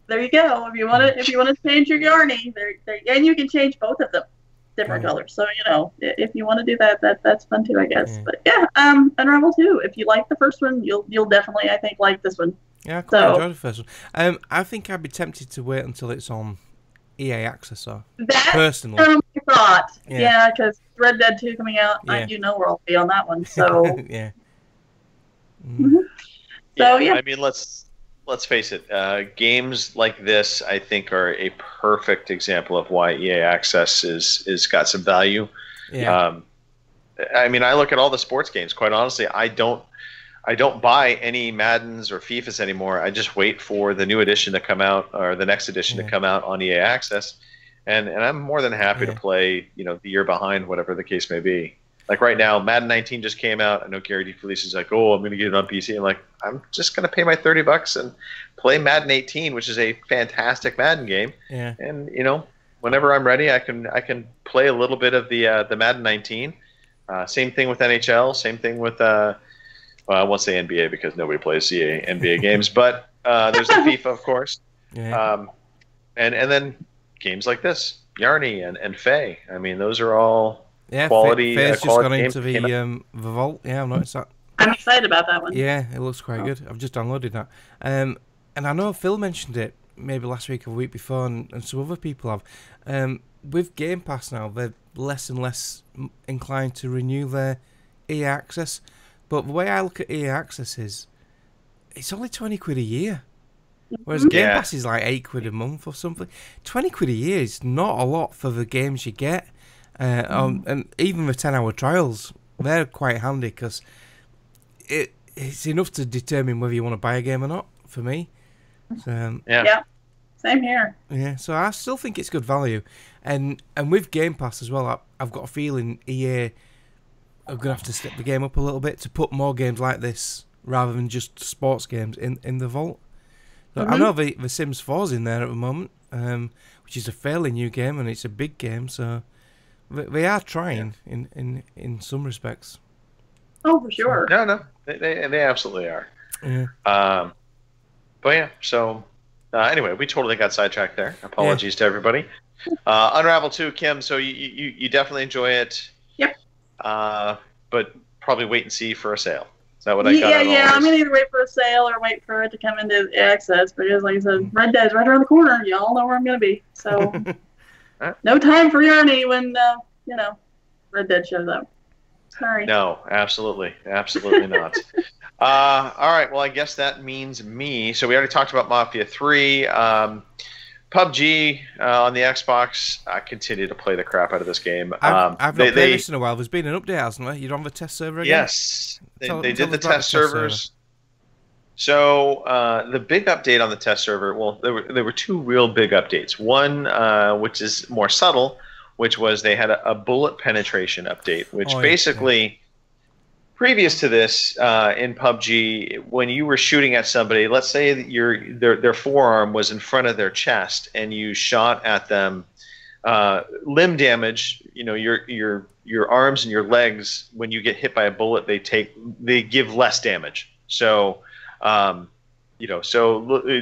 There you go. If you want to change your Yarny, there, and you can change both of them different colors. So if you want to do that, that's fun too, I guess. Yeah. But yeah, Unravel 2. If you like the first one, you'll definitely, I think, like this one. Yeah, I quite enjoyed the first one. I think I'd be tempted to wait until it's on EA Access, though. Personally, my thought. Yeah, because Red Dead 2 coming out, where I'll be on that one. So yeah. So yeah. I mean, let's face it. Games like this, I think, are a perfect example of why EA Access is got some value. Yeah. I mean, I look at all the sports games. Quite honestly, I don't buy any Maddens or FIFAs anymore. I just wait for the new edition to come out or the next edition to come out on EA Access, and I'm more than happy to play. The year behind, whatever the case may be. Like right now, Madden 19 just came out. I know Gary DeFelice is like, "Oh, I'm going to get it on PC." I'm like, I'm just going to pay my $30 and play Madden 18, which is a fantastic Madden game. Yeah. And whenever I'm ready, I can play a little bit of the Madden 19. Same thing with NHL. Same thing with I won't say NBA because nobody plays NBA games, but there's the FIFA, of course. Yeah. And then games like this, Yarny and Faye. I mean, those are all quality. Faye's just gone games into the Vault. Yeah, I've noticed that. I'm excited about that one. Yeah, it looks quite good. I've just downloaded that. And I know Phil mentioned it maybe last week or the week before, and some other people have. With Game Pass now, they're less and less inclined to renew their EA Access. But the way I look at EA Access is, it's only £20 a year. Whereas Game Pass is like £8 a month or something. £20 a year is not a lot for the games you get. And even the 10-hour trials, they're quite handy because it's enough to determine whether you want to buy a game or not, for me. So, yeah, same here. Yeah, so I still think it's good value. And with Game Pass as well, I've got a feeling EA are going to have to step the game up a little bit to put more games like this rather than just sports games in the vault. So I know the Sims 4's in there at the moment, which is a fairly new game and it's a big game, so they are trying in some respects. Oh, for sure. No, they absolutely are. Yeah. But yeah, so anyway, we totally got sidetracked there. Apologies to everybody. Unravel 2, Kim. So you definitely enjoy it. Yep. But probably wait and see for a sale. Is that what I got? Yeah. I'm gonna either wait for a sale or wait for it to come into access because, like I said, Red Dead's right around the corner. Y'all know where I'm gonna be. So no time for Yarny when Red Dead shows up. Sorry. No, absolutely not. All right, well, I guess that means me. So we already talked about Mafia 3. PUBG on the Xbox, I continue to play the crap out of this game. I've not played this in a while. There's been an update, hasn't there? You're on the test server again? Yes, they did the test servers. So the big update on the test server, well, there were two real big updates. One, which is more subtle, which was they had a bullet penetration update, which basically, previous to this in PUBG, when you were shooting at somebody, let's say that their forearm was in front of their chest and you shot at them, limb damage, your arms and your legs, when you get hit by a bullet, they give less damage. So,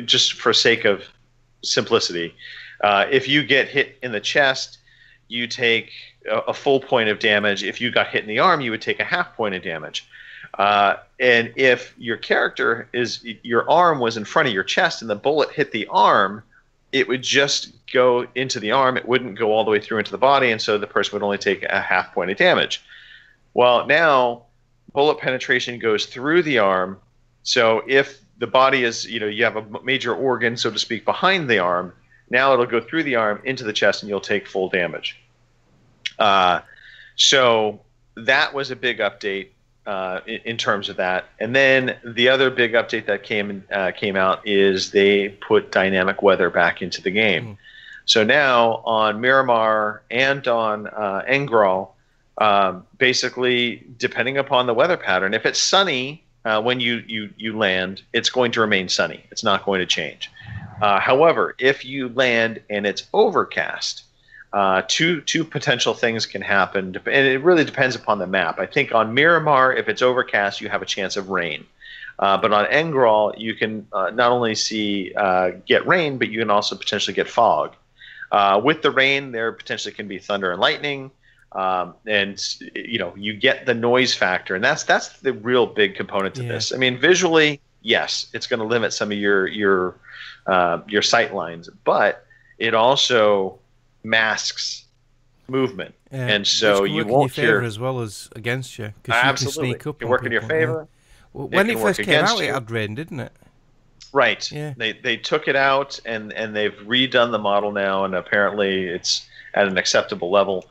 just for sake of simplicity, if you get hit in the chest, you take a full point of damage. If you got hit in the arm, you would take a half point of damage. And if your character your arm was in front of your chest and the bullet hit the arm, it would just go into the arm. It wouldn't go all the way through into the body, and so the person would only take a half point of damage. Well, now bullet penetration goes through the arm. So if the body is, you have a major organ, so to speak, behind the arm, now it'll go through the arm into the chest and you'll take full damage. So that was a big update in terms of that. And then the other big update that came out is they put dynamic weather back into the game. So now on Miramar and on Engral, basically, depending upon the weather pattern, if it's sunny when you land, it's going to remain sunny. It's not going to change. However, if you land and it's overcast, two potential things can happen, and it really depends upon the map. I think on Miramar, if it's overcast, you have a chance of rain. But on Engral, you can not only get rain, but you can also potentially get fog. With the rain, there potentially can be thunder and lightning, and you get the noise factor, and that's the real big component to this. I mean, visually, yes, it's going to limit some of your sight lines, but it also masks movement, and so you won't hear as well as against you. Absolutely, you can sneak up. It can work in your favor. Well, when it first came out, it had rain, didn't it? Right. Yeah. They took it out and they've redone the model now, and apparently it's at an acceptable level.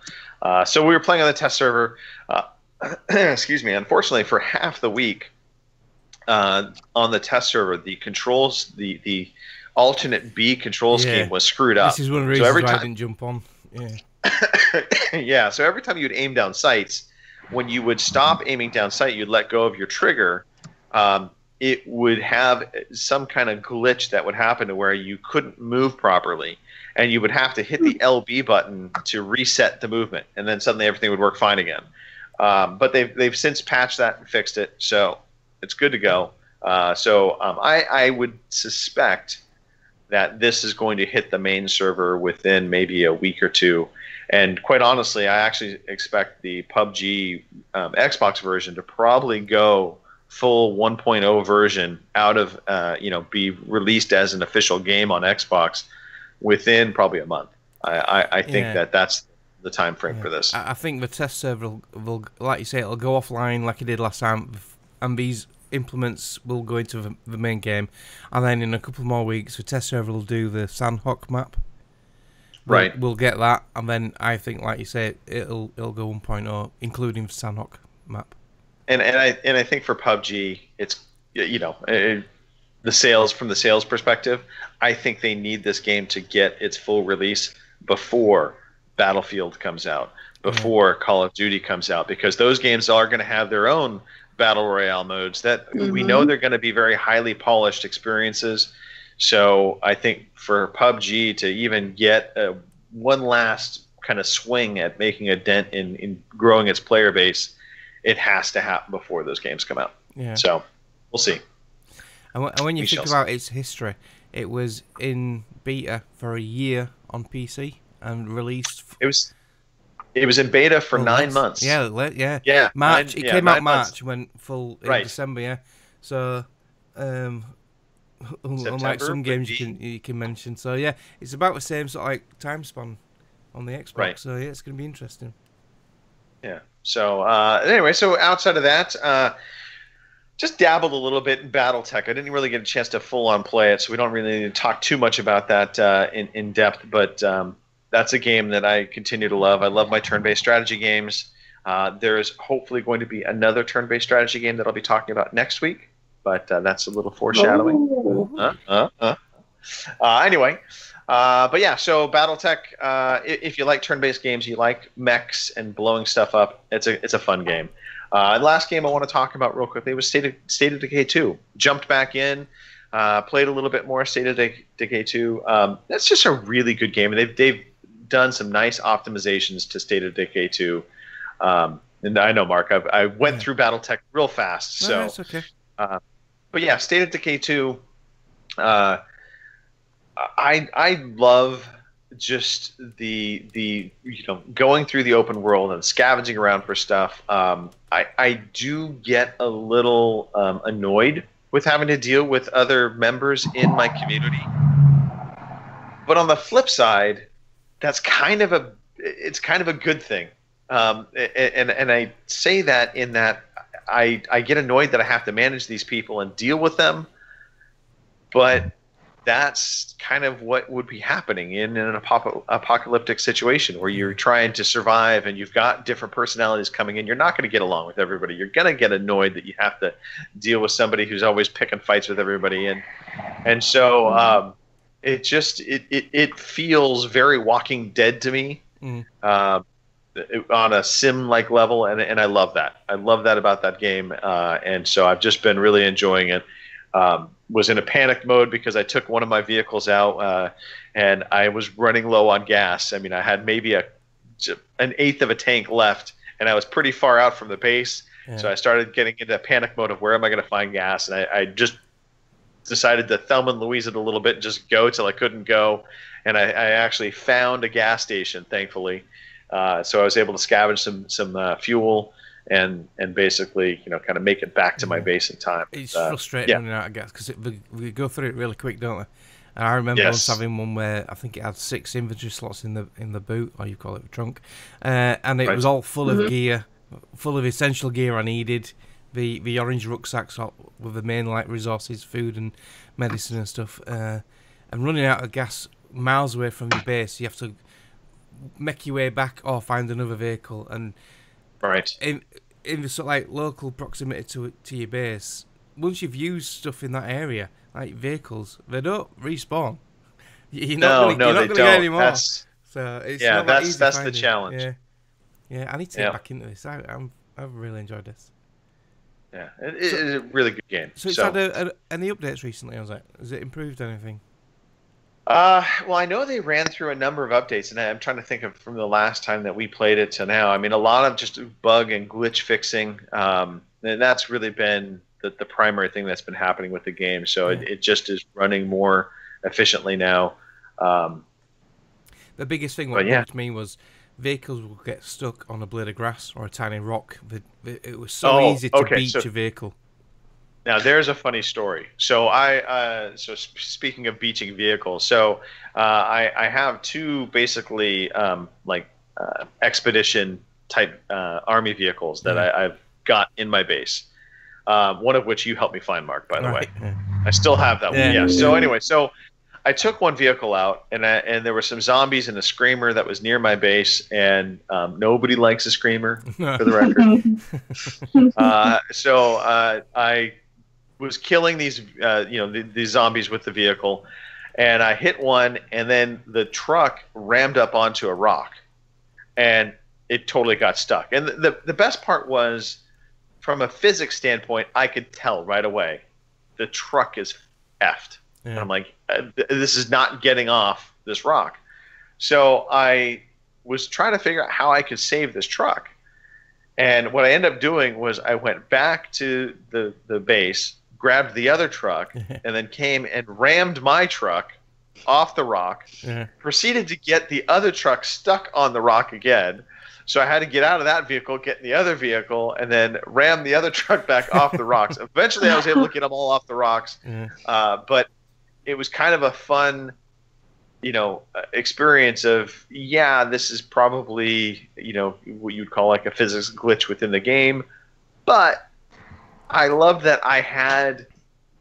So we were playing on the test server. Excuse me. Unfortunately, for half the week on the test server, the controls, the alternate B control scheme was screwed up. This is one of the reasons why I didn't jump on. Yeah. Yeah. So every time you'd aim down sights, when you would stop aiming down sight, you'd let go of your trigger. It would have some kind of glitch that would happen to where you couldn't move properly, and you would have to hit the LB button to reset the movement, and then suddenly everything would work fine again. But they've since patched that and fixed it, so it's good to go. I would suspect that this is going to hit the main server within maybe a week or two. And quite honestly, I actually expect the PUBG Xbox version to probably go full 1.0 version out of, be released as an official game on Xbox within probably a month. I think that's the time frame for this. I think the test server will, like you say, it'll go offline like it did last time, and these implements will go into the main game, and then in a couple more weeks the test server will do the Sanhok map. Right. We'll get that, and then I think, like you say, it'll go 1.0, including the Sanhok map. And I think for PUBG, it's the sales, from the sales perspective, I think they need this game to get its full release before Battlefield comes out, before Call of Duty comes out, because those games are going to have their own battle royale modes that we know they're going to be very highly polished experiences. So I think for PUBG to even get one last kind of swing at making a dent in growing its player base, it has to happen before those games come out. Yeah. So we'll see. And when you We think shall about its history, it was in beta for a year on PC and released. It was in beta for 9 months. Yeah. March. March. It came out March, went full in Right. December. Yeah. So, unlike some games you can mention, so yeah, it's about the same sort of like time span on the Xbox. Right. So yeah, it's going to be interesting. Yeah. So anyway, so outside of that, just dabbled a little bit in BattleTech. I didn't really get a chance to full on play it, so we don't really need to talk too much about that in depth. But that's a game that I continue to love. I love my turn-based strategy games. There's hopefully going to be another turn-based strategy game that I'll be talking about next week, but that's a little foreshadowing. Anyway. But yeah, so BattleTech. If you like turn-based games, you like mechs and blowing stuff up, it's a fun game. And last game I want to talk about real quickly was State of Decay 2. Jumped back in, played a little bit more State of Decay 2. That's just a really good game, and they've done some nice optimizations to State of Decay 2. And I know, Mark, I went through BattleTech real fast, so that's okay. but yeah, State of Decay 2. I love just the going through the open world and scavenging around for stuff. I do get a little annoyed with having to deal with other members in my community. But on the flip side, it's kind of a good thing. And I say that in that I get annoyed that I have to manage these people and deal with them, but that's kind of what would be happening in an apocalyptic situation where you're trying to survive and you've got different personalities coming in. You're not going to get along with everybody. You're going to get annoyed that you have to deal with somebody who's always picking fights with everybody. And so it feels very Walking Dead to me on a sim-like level, and I love that. I love that about that game, and so I've just been really enjoying it. Was in a panic mode because I took one of my vehicles out and I was running low on gas. I mean, I had maybe an eighth of a tank left, and I was pretty far out from the base. Yeah. So I started getting into panic mode of where am I going to find gas, and I just decided to Thelma and Louise it a little bit and just go till I couldn't go. And I actually found a gas station, thankfully. So I was able to scavenge some fuel and basically, kind of make it back to my base in time. It's frustrating running out of gas because we go through it really quick, don't we? And I remember once having one where I think it had 6 inventory slots in the boot, or you call it the trunk, and it was all full of gear, full of essential gear I needed. The orange rucksacks with the main resources, food and medicine and stuff. And running out of gas miles away from your base, you have to make your way back or find another vehicle. And in the sort of local proximity to your base, once you've used stuff in that area, like vehicles, they don't respawn. You're not going to get any more. So it's not that easy that's the challenge. Yeah. I need to get back into this. I've really enjoyed this. Yeah, it's a really good game. So it's had any updates recently? Has it improved anything? Well, I know they ran through a number of updates, and I'm trying to think of from the last time that we played it to now. I mean, a lot of just bug and glitch fixing, and that's really been the primary thing that's been happening with the game. So it just is running more efficiently now. The biggest thing that bugged me was vehicles will get stuck on a blade of grass or a tiny rock. It was so easy to beach a vehicle. Now there's a funny story. So speaking of beaching vehicles, so I have 2 basically expedition type army vehicles that I've got in my base. One of which you helped me find, Mark, by the way. I still have that one. Yeah. So anyway, I took one vehicle out, and there were some zombies and a screamer that was near my base, and nobody likes a screamer, for the record. So I was killing these these zombies with the vehicle, and I hit one, and then the truck rammed up onto a rock, and it totally got stuck. And the best part was, from a physics standpoint, I could tell right away the truck is effed. Yeah. And I'm like, this is not getting off this rock. So I was trying to figure out how I could save this truck. And what I ended up doing was I went back to the base, grabbed the other truck, and then came and rammed my truck off the rock, proceeded to get the other truck stuck on the rock again. So I had to get out of that vehicle, get in the other vehicle, and then ram the other truck back off the rocks. Eventually, I was able to get them all off the rocks. But it was kind of a fun, experience of, this is probably, what you'd call like a physics glitch within the game. But I love that I had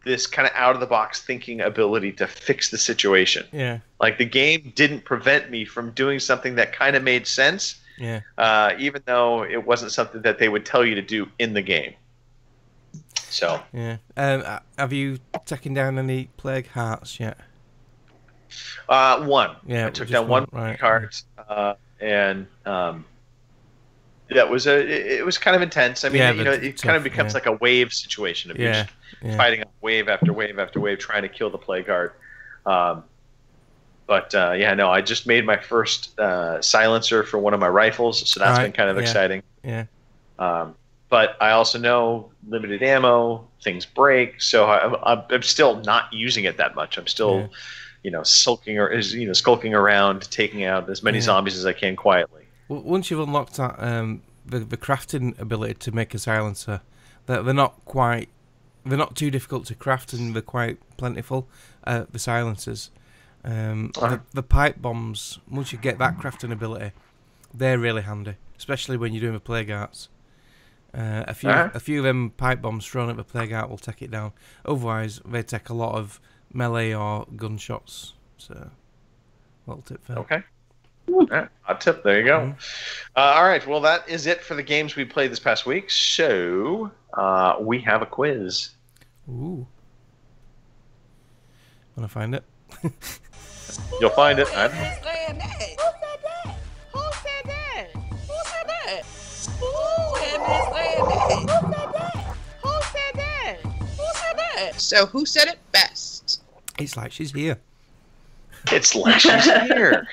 this kind of out-of-the-box thinking ability to fix the situation. Yeah. Like the game didn't prevent me from doing something that kind of made sense. Yeah. Even though it wasn't something that they would tell you to do in the game. So. Yeah. Have you taken down any Plague Hearts yet? One. Yeah. I took down one Plague Heart, and that was it was kind of intense. I mean, it kind of becomes like a wave situation of just fighting up wave after wave after wave, trying to kill the Plague Heart. But I just made my first silencer for one of my rifles, so that's been kind of exciting. Yeah. But I also know limited ammo, things break, so I'm still not using it that much. I'm still, skulking around, taking out as many zombies as I can quietly. Well, once you've unlocked that, the crafting ability to make a silencer, they're not too difficult to craft, and they're quite plentiful. The silencers. The pipe bombs, once you get that crafting ability, they're really handy, especially when you're doing the Plague Hearts. A few of them pipe bombs thrown at the Plague Heart will take it down. Otherwise, they take a lot of melee or gunshots. So, little tip for Okay. A tip. There you go. All right. Well, that is it for the games we played this past week. So, we have a quiz. Ooh. Wanna find it? You'll find it. Who said that? Who said that? Who said that? Who said that? Who said that? So who said it best? It's like she's here. It's like she's here.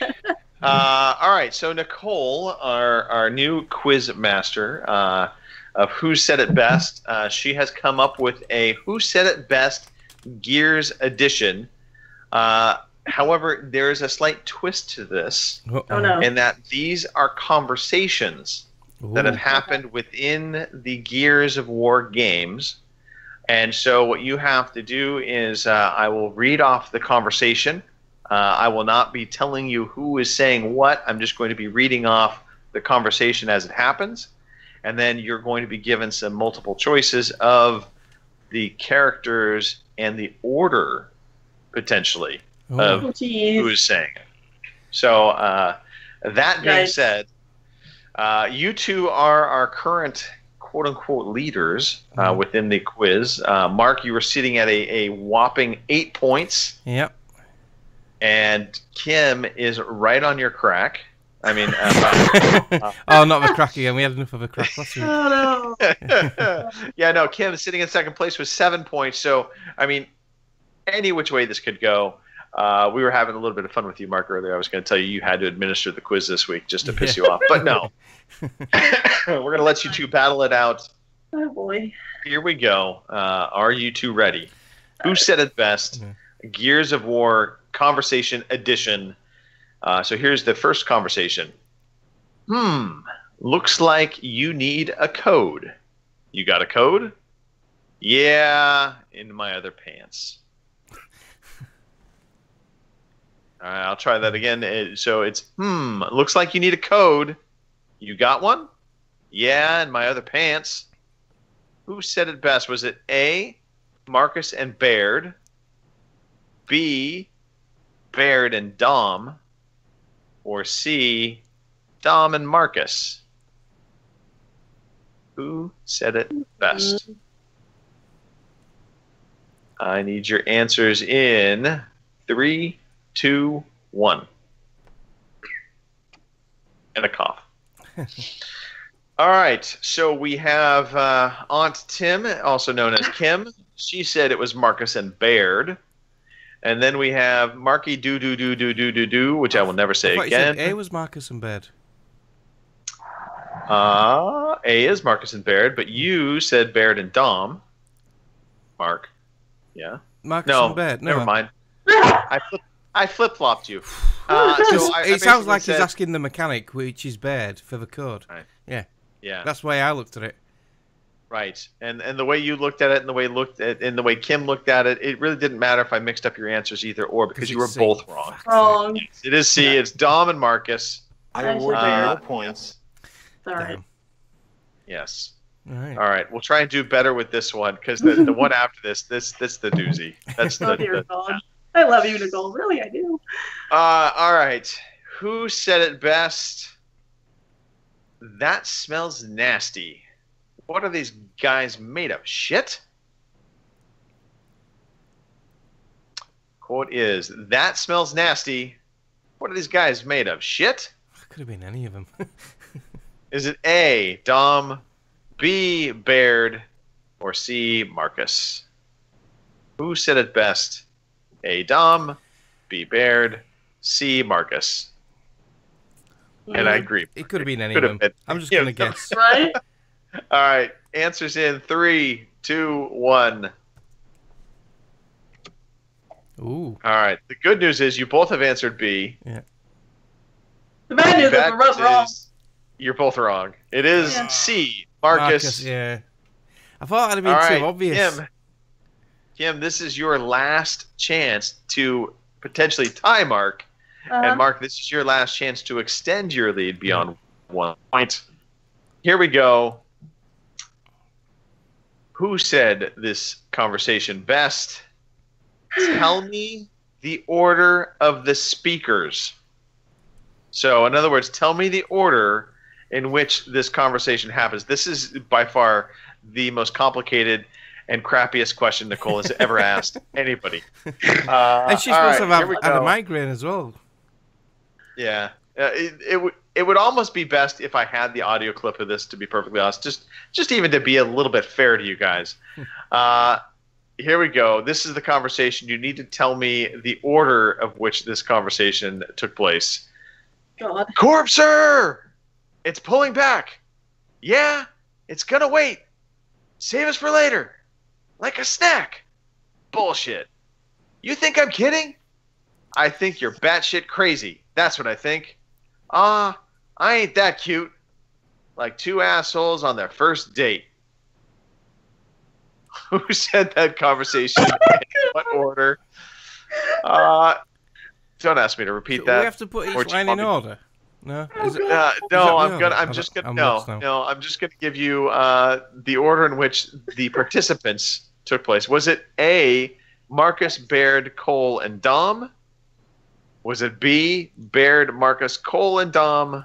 All right. So Nicole, our new quiz master of Who Said It Best, she has come up with a Who Said It Best Gears edition. However, there is a slight twist to this, in that these are conversations that have happened within the Gears of War games. And so what you have to do is I will read off the conversation. I will not be telling you who is saying what. I'm just going to be reading off the conversation as it happens. And then you're going to be given some multiple choices of the characters and the order, potentially, of who is saying it. So that being said, you two are our current quote-unquote leaders within the quiz. Mark, you were sitting at a whopping 8 points. Yep. And Kim is right on your crack. I mean... oh, not the crack again. We had enough of a crack last week. Oh, no. Yeah, no, Kim sitting in second place with 7 points. So, I mean, any which way this could go. We were having a little bit of fun with you, Mark, earlier. I was going to tell you had to administer the quiz this week just to piss you off. But no. We're going to let you two battle it out. Oh, boy. Here we go. Are you two ready? Who said it best? Gears of War Conversation Edition. So here's the first conversation. Looks like you need a code. You got a code? Yeah, in my other pants. All right, I'll try that again. So it's, looks like you need a code. You got one? Yeah, in my other pants. Who said it best? Was it A, Marcus and Baird, B, Baird and Dom, or C, Dom and Marcus? Who said it best? I need your answers in 3, 2, 1. And a cough. All right, so we have Aunt Tim, also known as Kim. She said it was Marcus and Baird. And then we have Marky Do, which I will never say again. You said A was Marcus and Baird. A is Marcus and Baird, but you said Baird and Dom. Mark. Yeah. Marcus No, and Baird. No. never mind. I flip-flopped you. It sounds like said, he's asking the mechanic, which is Baird, for the code. Right. Yeah. Yeah. That's the way I looked at it. Right. And the way you looked at it and the way Kim looked at it, it really didn't matter if I mixed up your answers either or because you were both wrong. Wrong. It is C. It's Dom and Marcus. I award you no points. All right. Yes. All right. All right. We'll try and do better with this one because the one after this the doozy. That's Oh, dear God. I love you, Nicole. Really, I do. All right. Who said it best? That smells nasty. What are these guys made of? Shit? Quote is, that smells nasty. What are these guys made of? Shit? Could have been any of them. Is it A, Dom, B, Baird, or C, Marcus? Who said it best? A, Dom, B, Baird, C, Marcus. And I agree. It could have been any of them. I'm just going to guess. Right? All right. Answers in 3, 2, 1. Ooh. All right. The good news is you both have answered B. Yeah. The bad news is Bad we're both news wrong. is you're both wrong. It is C, Marcus. Yeah. I thought it'd been All right, too obvious. Kim, this is your last chance to potentially tie Mark. Uh-huh. And Mark, this is your last chance to extend your lead beyond 1 point. Here we go. Who said this conversation best? Tell me the order of the speakers. So, in other words, tell me the order in which this conversation happens. This is by far the most complicated and crappiest question Nicole has ever asked anybody. And she's supposed to have had a migraine as well. Yeah. It would almost be best if I had the audio clip of this, to be perfectly honest, just even to be a little bit fair to you guys. Here we go. This is the conversation. You need to tell me the order of which this conversation took place. God. Corpser! It's pulling back. Yeah, it's gonna wait. Save us for later. Like a snack. Bullshit. You think I'm kidding? I think you're batshit crazy. That's what I think. I ain't that cute. Like two assholes on their first date. Who said that conversation? In what order? Don't ask me to repeat that. We have to put each line in order. No, no. I'm just gonna give you the order in which the participants took place. Was it A, Marcus, Baird, Cole, and Dom? Was it B, Baird, Marcus, Cole, and Dom?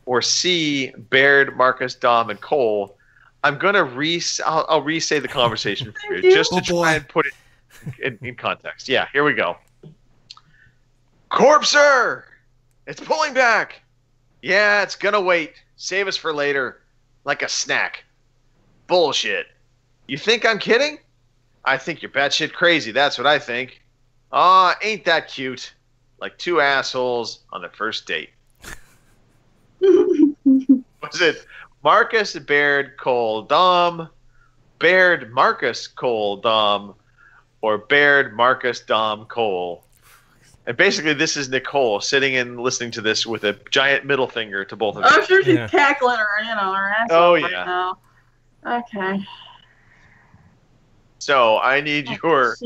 Or C, Baird, Marcus, Dom, and Cole? I'm gonna I'll re-say the conversation for you, just to try and put it in context. Yeah, here we go. Corpser! It's pulling back. Yeah, it's gonna wait. Save us for later. Like a snack. Bullshit. You think I'm kidding? I think you're batshit crazy. That's what I think. Ain't that cute? Like two assholes on their first date. Was it Marcus, Baird, Cole, Dom? Baird, Marcus, Cole, Dom? Or Baird, Marcus, Dom, Cole? And basically, this is Nicole sitting and listening to this with a giant middle finger to both of you. I'm sure she's cackling her ass Oh, off right now. Okay. So I need your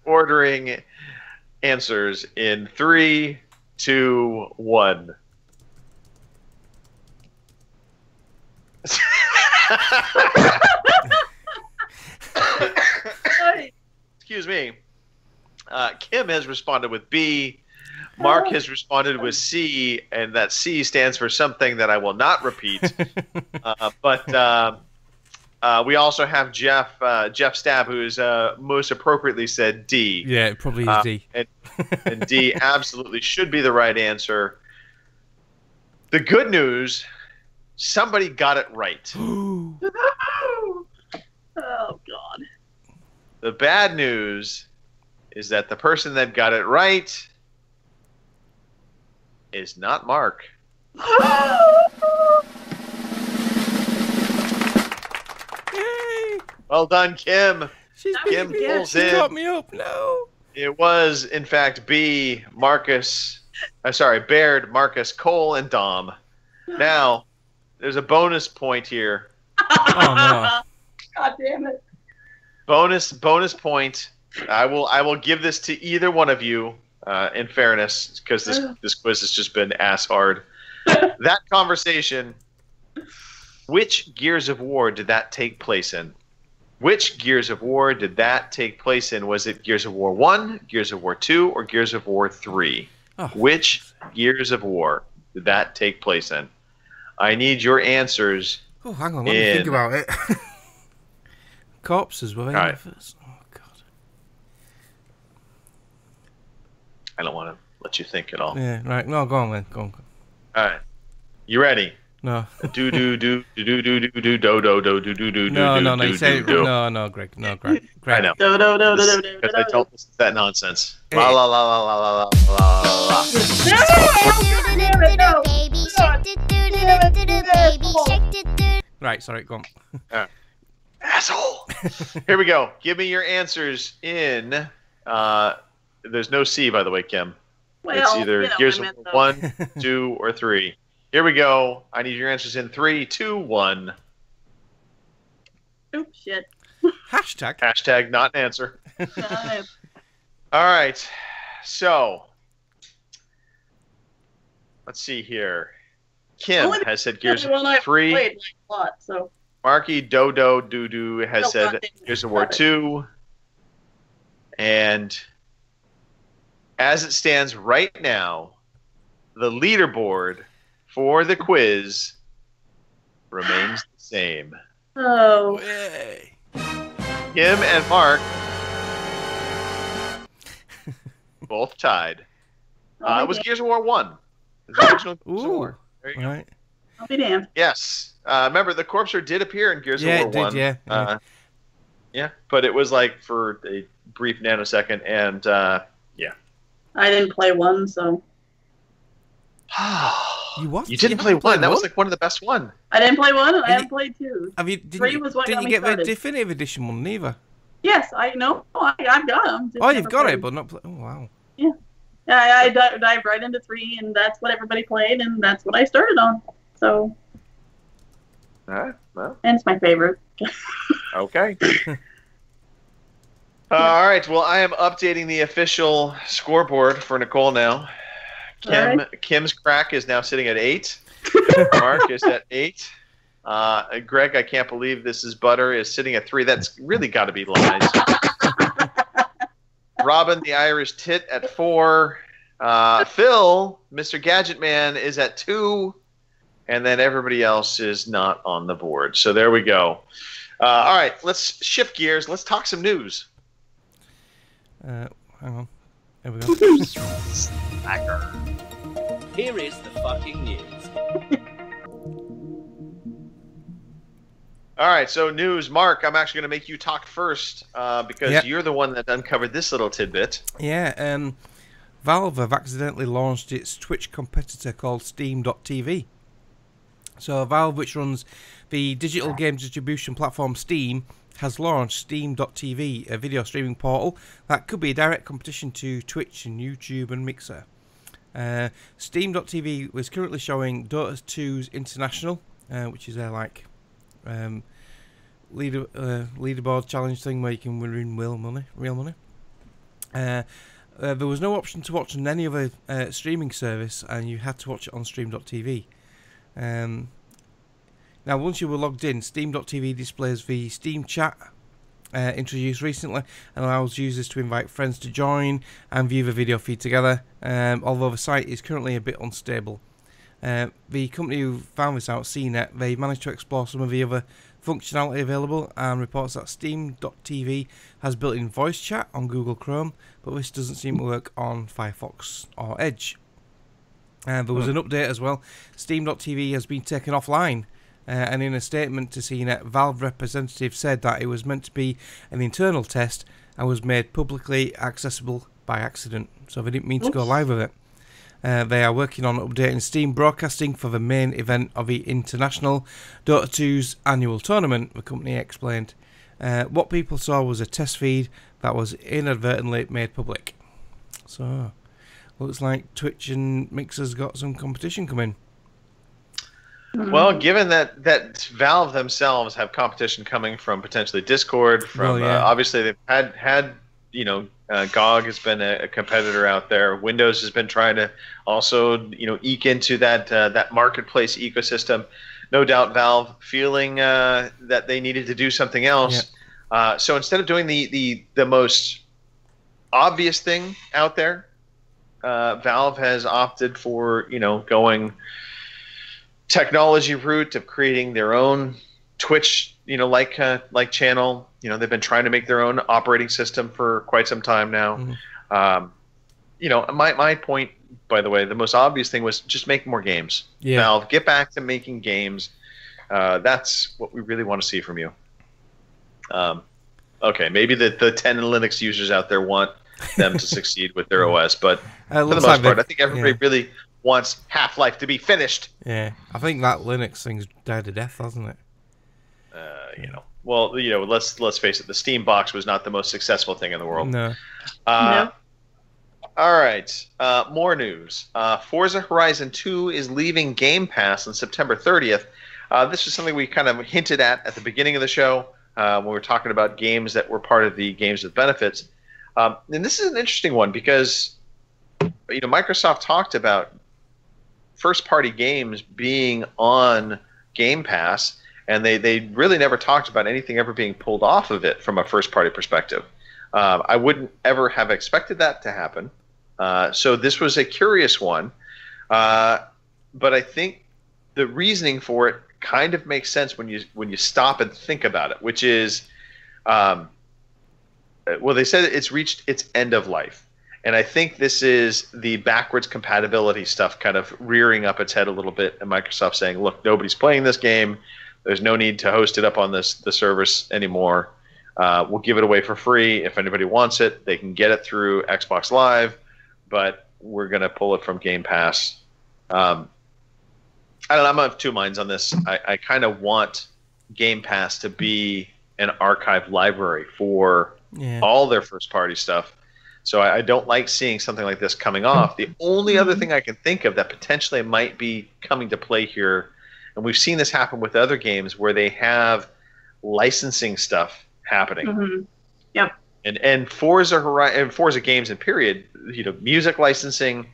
ordering answers in 3, 2, 1. Excuse me. Kim has responded with B. Mark has responded with C, and that C stands for something that I will not repeat. But we also have Jeff Stab, who's most appropriately said D. Yeah, it probably is D. And D absolutely should be the right answer. The good news, somebody got it right. Oh, God. The bad news is that the person that got it right is not Mark. Well done, Kim. She's Kim beat me. pulls She in. caught me up. No. It was, in fact, B, Marcus. Baird, Marcus, Cole, and Dom. Now, there's a bonus point here. Oh no. God damn it. Bonus point. I will give this to either one of you. In fairness, because this quiz has just been ass hard. That conversation. Which Gears of War did that take place in? Which Gears of War did that take place in? Was it Gears of War 1, Gears of War 2, or Gears of War 3? Oh. Which Gears of War did that take place in? I need your answers. Oh, hang on. Let me think about it. Corpses were in All right. first. Oh God. I don't want to let you think at all. Yeah. Right. No. Go on then. Go on. All right. You ready? No. Do do do do do do do do do do do do do do No. do You say do. no, Greg. No, Greg. I know. Do, do, do, do, do, do, Because I do. don't listen to that nonsense. Hey. La la la la la la la la la. Right. Sorry. Go on. Asshole. Here we go. Give me your answers in. There's no C, by the way, Kim. Well, It's either you know, Gears I of meant War those. 1, 2, or 3. Here we go. I need your answers in 3, 2, 1. Oops, shit. Hashtag. Hashtag not an answer. Uh, All right. So, let's see here. Kim Only has said Gears the one I of War 3. played, like, a lot, so. Marky Dodo Doodoo has No, said nothing. Gears of War 2. And as it stands right now, the leaderboard for the quiz remains the same. Oh. Hey. Kim and Mark both tied. It was Gears of War 1. It was the original Gears of Ooh. War. There you go. Right. I'll be damned. Yes. Remember, the Corpser did appear in Gears Yeah, of War it did, 1. yeah. Yeah, but it was like for a brief nanosecond, and yeah. I didn't play one, so. You what? You didn't You play haven't played one. That was one? like one of the best one. I didn't play one, and I you- haven't played two. Have you? Didn't Three you, was what didn't got you me get the started. definitive edition one either? Yes, I know. I've got them. Oh, you've got it, but not. Oh, wow. Yeah, I dived right into 3, and that's what everybody played, and that's what I started on. So, All right. Well, and it's my favorite. okay. All right. Well, I am updating the official scoreboard for Nicole now. Kim's crack is now sitting at 8. Mark is at 8. Greg, I can't believe this is butter, is sitting at 3. That's really got to be lies. Robin, the Irish tit, at 4. Phil, Mr. Gadget Man, is at 2. And then everybody else is not on the board. So there we go. All right, let's shift gears. Let's talk some news. Hang on. There we go. Slacker. Here is the fucking news. All right, so news. Mark, I'm actually going to make you talk first because Yep. you're the one that uncovered this little tidbit. Yeah. Valve have accidentally launched its Twitch competitor called Steam.tv. So Valve, which runs the digital game distribution platform Steam, has launched Steam.tv, a video streaming portal that could be a direct competition to Twitch and YouTube and Mixer. Steam.tv was currently showing Dota 2's International, which is their leaderboard challenge thing where you can win real money. There was no option to watch on any other streaming service, and you had to watch it on Stream.tv. Now, once you were logged in, Steam.tv displays the Steam chat introduced recently and allows users to invite friends to join and view the video feed together, although the site is currently a bit unstable. The company who found this out, CNET, they managed to explore some of the other functionality available and reports that Steam.tv has built-in voice chat on Google Chrome, but this doesn't seem to work on Firefox or Edge. There was an update as well. Steam.tv has been taken offline, and in a statement to CNET, Valve representative said that it was meant to be an internal test and was made publicly accessible by accident, so they didn't mean to go live with it. They are working on updating Steam broadcasting for the main event of the International Dota 2's annual tournament, the company explained. What people saw was a test feed that was inadvertently made public. So, looks like Twitch and Mixer's got some competition coming. Well, given that Valve themselves have competition coming from potentially Discord, from obviously they've had GOG has been a competitor out there. Windows has been trying to also eke into that marketplace ecosystem. No doubt Valve feeling that they needed to do something else. Yeah. So instead of doing the most obvious thing out there, Valve has opted for going technology route of creating their own Twitch like channel. They've been trying to make their own operating system for quite some time now. Mm-hmm. My point, by the way, the most obvious thing was just make more games. Yeah. Valve, get back to making games. That's what we really want to see from you. Okay, maybe the 10 Linux users out there want them to succeed with their OS, but for the most part, I think everybody really wants Half-Life to be finished. Yeah, I think that Linux thing's died to death, hasn't it? Well, let's face it, the Steam box was not the most successful thing in the world. No. No. All right, more news. Forza Horizon 2 is leaving Game Pass on September 30th. This is something we kind of hinted at the beginning of the show when we were talking about games that were part of the games with benefits. And this is an interesting one because Microsoft talked about first-party games being on Game Pass, and they really never talked about anything ever being pulled off of it from a first-party perspective. I wouldn't ever have expected that to happen. So this was a curious one. But I think the reasoning for it kind of makes sense when you stop and think about it, which is, they said it's reached its end of life. And I think this is the backwards compatibility stuff kind of rearing up its head a little bit, and Microsoft saying, look, nobody's playing this game. There's no need to host it up on the service anymore. We'll give it away for free. If anybody wants it, they can get it through Xbox Live, but we're going to pull it from Game Pass. I don't know. I'm of two minds on this. I kind of want Game Pass to be an archive library for all their first-party stuff. So I don't like seeing something like this coming off. The only other thing I can think of that potentially might be coming to play here, and we've seen this happen with other games where they have licensing stuff happening. Mm-hmm. Yep. And Forza games and period, music licensing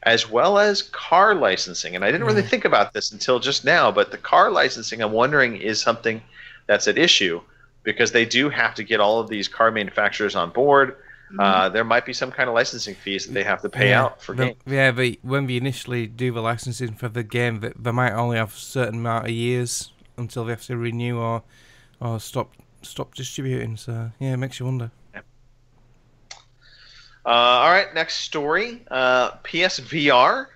as well as car licensing. And I didn't really think about this until just now, but the car licensing, I'm wondering, is something that's at issue because they do have to get all of these car manufacturers on board. There might be some kind of licensing fees that they have to pay out for games. Yeah, but when we initially do the licensing for the game, they might only have a certain amount of years until they have to renew or stop distributing. So yeah, it makes you wonder. Yeah. All right, next story. PSVR.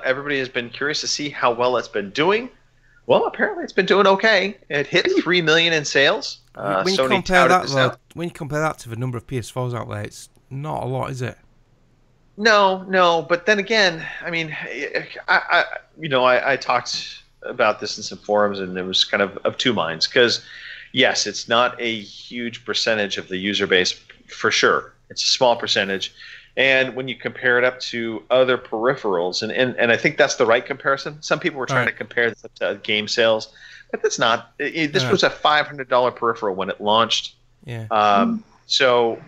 Everybody has been curious to see how well it's been doing. Well, apparently it's been doing okay. It hit 3 million in sales. When you compare that to the number of PS4s out there, it's not a lot, is it? No. But then again, I mean, I talked about this in some forums, and it was kind of two minds. Because, yes, it's not a huge percentage of the user base, for sure. It's a small percentage. And when you compare it up to other peripherals, and I think that's the right comparison. Some people were trying to compare this to game sales, but that's not. This was a $500 peripheral when it launched. Yeah. So,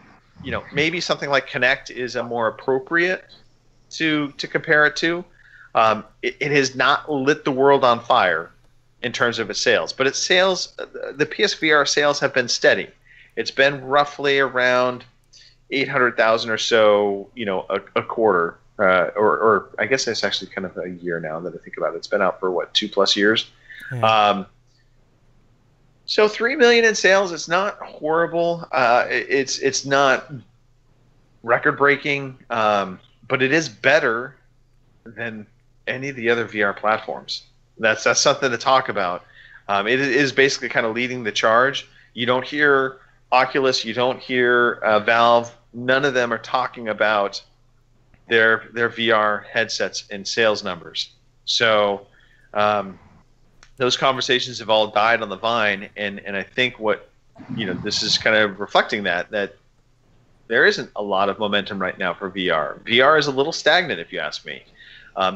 maybe something like Kinect is a more appropriate to compare it to. It has not lit the world on fire in terms of its sales, but its sales, the PSVR sales have been steady. It's been roughly around 800,000 or so, a quarter, or I guess it's actually kind of a year now that I think about it. It's been out for 2+ years. Yeah. So 3 million in sales. It's not horrible. It's not record breaking, but it is better than any of the other VR platforms. That's something to talk about. It is basically kind of leading the charge. You don't hear Oculus, you don't hear Valve. None of them are talking about their VR headsets and sales numbers. So those conversations have all died on the vine, and I think what this is kind of reflecting that there isn't a lot of momentum right now for VR. VR is a little stagnant, if you ask me.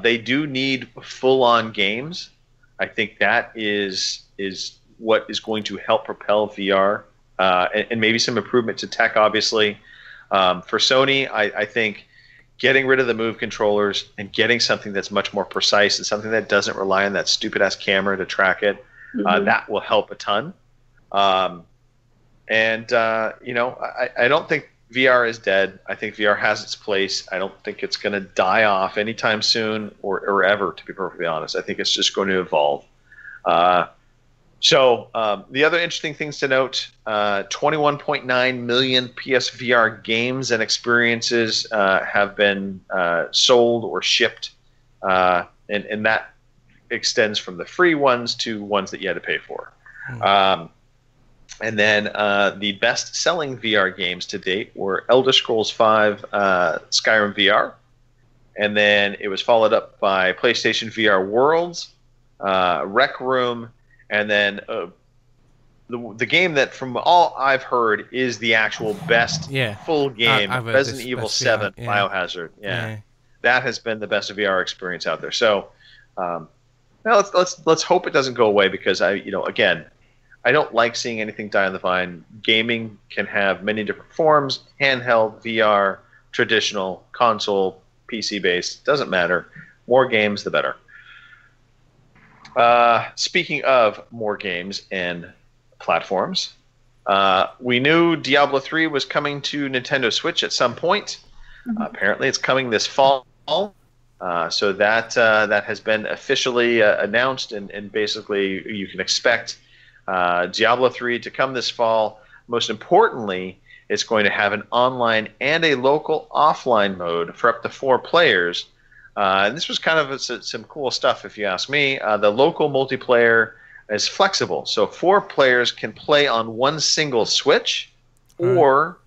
They do need full-on games. I think that is what is going to help propel VR, and maybe some improvement to tech, obviously. For Sony, I think getting rid of the Move controllers and getting something that's much more precise and something that doesn't rely on that stupid-ass camera to track it, that will help a ton. I don't think VR is dead. I think VR has its place. I don't think it's going to die off anytime soon or ever, to be perfectly honest. I think it's just going to evolve. So the other interesting things to note, 21.9 million PSVR games and experiences have been sold or shipped, and that extends from the free ones to ones that you had to pay for. And then the best-selling VR games to date were Elder Scrolls V Skyrim VR, and then it was followed up by PlayStation VR Worlds, Rec Room, and then the game that, from all I've heard, is the actual best full game, Resident Evil 7 Biohazard. Yeah. That has been the best VR experience out there. So, let's hope it doesn't go away, because again, I don't like seeing anything die on the vine. Gaming can have many different forms: handheld, VR, traditional, console, PC-based. Doesn't matter. More games, the better. Speaking of more games and platforms, we knew Diablo 3 was coming to Nintendo Switch at some point. Apparently, it's coming this fall. So that has been officially announced, and basically you can expect Diablo 3 to come this fall. Most importantly, it's going to have an online and a local offline mode for up to 4 players. And this was kind of some cool stuff, if you ask me. The local multiplayer is flexible, so 4 players can play on one single Switch, or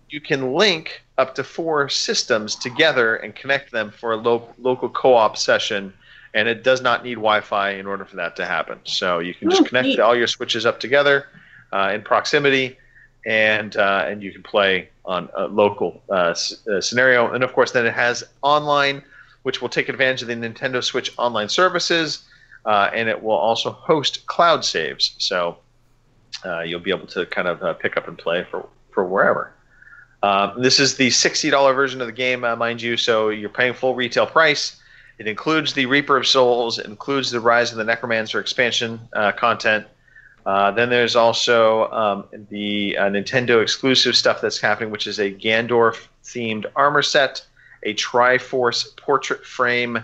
you can link up to 4 systems together and connect them for a local co-op session. And it does not need Wi-Fi in order for that to happen. So you can just connect all your switches up together in proximity, and you can play on a local scenario. And of course, then it has online, which will take advantage of the Nintendo Switch online services, and it will also host cloud saves. So you'll be able to kind of pick up and play for wherever. This is the $60 version of the game, mind you. So you're paying full retail price. It includes the Reaper of Souls. It includes the Rise of the Necromancer expansion content. Then there's also the Nintendo exclusive stuff that's happening, which is a Gandorf-themed armor set, a Triforce portrait frame,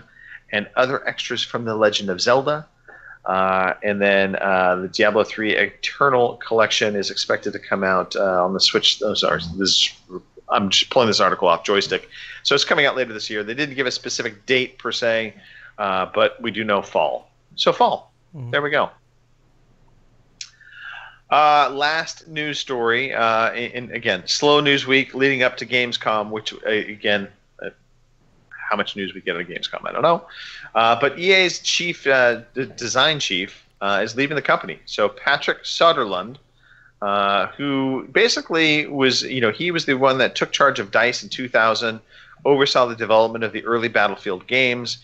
and other extras from The Legend of Zelda. And then the Diablo 3 Eternal Collection is expected to come out on the Switch. I'm just pulling this article off Joystick. So it's coming out later this year. They didn't give a specific date per se, but we do know fall. So fall. There we go. Last news story, and again, slow news week leading up to Gamescom, which, again, how much news we get at Gamescom, I don't know. But EA's design chief is leaving the company. So Patrick Soderlund, who basically was, he was the one that took charge of DICE in 2000, oversaw the development of the early Battlefield games.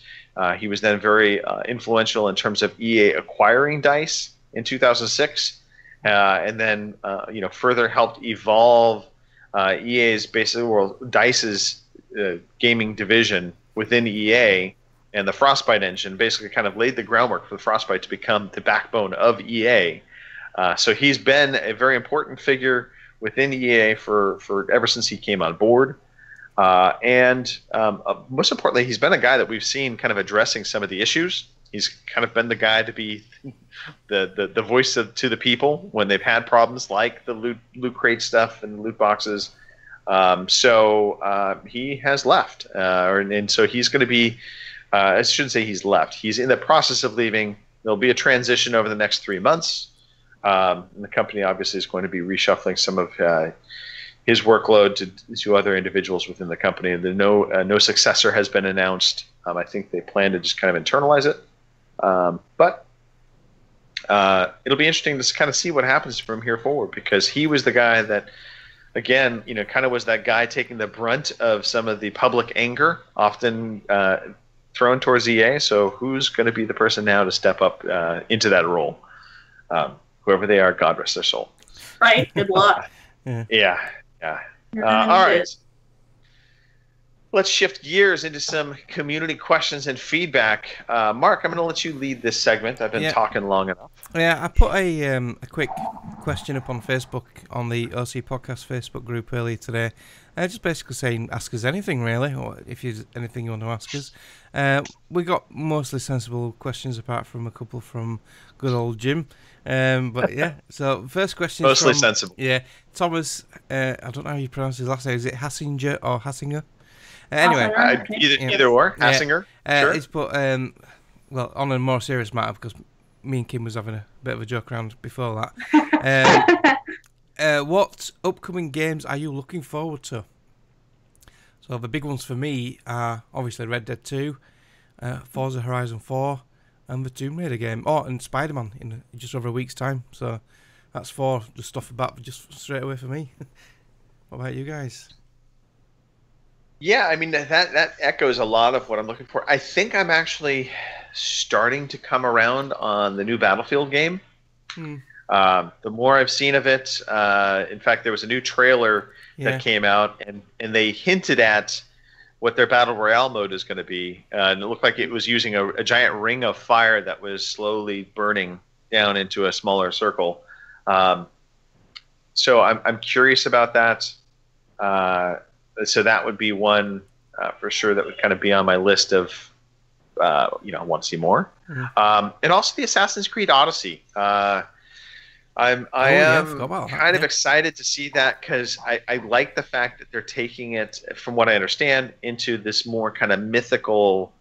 He was then very influential in terms of EA acquiring DICE in 2006, and then further helped evolve EA's DICE's gaming division within EA, and the Frostbite engine basically kind of laid the groundwork for the Frostbite to become the backbone of EA. So he's been a very important figure within EA for ever since he came on board. And most importantly, he's been a guy that we've seen kind of addressing some of the issues. He's kind of been the guy to be the voice to the people when they've had problems like the loot crate stuff and loot boxes. So he has left. And so he's going to be, I shouldn't say he's left. He's in the process of leaving. There'll be a transition over the next 3 months. And the company obviously is going to be reshuffling some of his workload to other individuals within the company. No successor has been announced. I think they plan to just kind of internalize it. But it'll be interesting to kind of see what happens from here forward, because he was the guy that, again, kind of was that guy taking the brunt of some of the public anger, often thrown towards EA. So who's going to be the person now to step up into that role? Whoever they are, God rest their soul. Right. Good luck. Yeah. All right. Let's shift gears into some community questions and feedback. Mark, I'm going to let you lead this segment. I've been talking long enough. Yeah, I put a quick question up on Facebook, on the OC Podcast Facebook group earlier today. Just basically saying, ask us anything, really, or if there's anything you want to ask us. We got mostly sensible questions, apart from a couple from good old Jim. But yeah, so first question mostly is from, sensible. Yeah, Thomas, I don't know how you pronounce his last name. Is it Hassinger or Hassinger? Anyway, either or, Hassinger. Sure. It's put, well, on a more serious matter, because me and Kim was having a bit of a joke around before that. What upcoming games are you looking forward to? So the big ones for me are obviously Red Dead 2, Forza Horizon 4, and the Tomb Raider game. Oh, and Spider-Man in just over a week's time. So that's 4 just off the bat, just straight away for me. What about you guys? Yeah, I mean, that echoes a lot of what I'm looking for. I think I'm actually starting to come around on the new Battlefield game. The more I've seen of it, in fact, there was a new trailer that came out, and they hinted at what their Battle Royale mode is going to be. And it looked like it was using a giant ring of fire that was slowly burning down into a smaller circle. So I'm curious about that. So that would be one for sure that would kind of be on my list of, I want to see more. And also the Assassin's Creed Odyssey. I am kind of excited to see that, because I like the fact that they're taking it, from what I understand, into this more kind of mythical,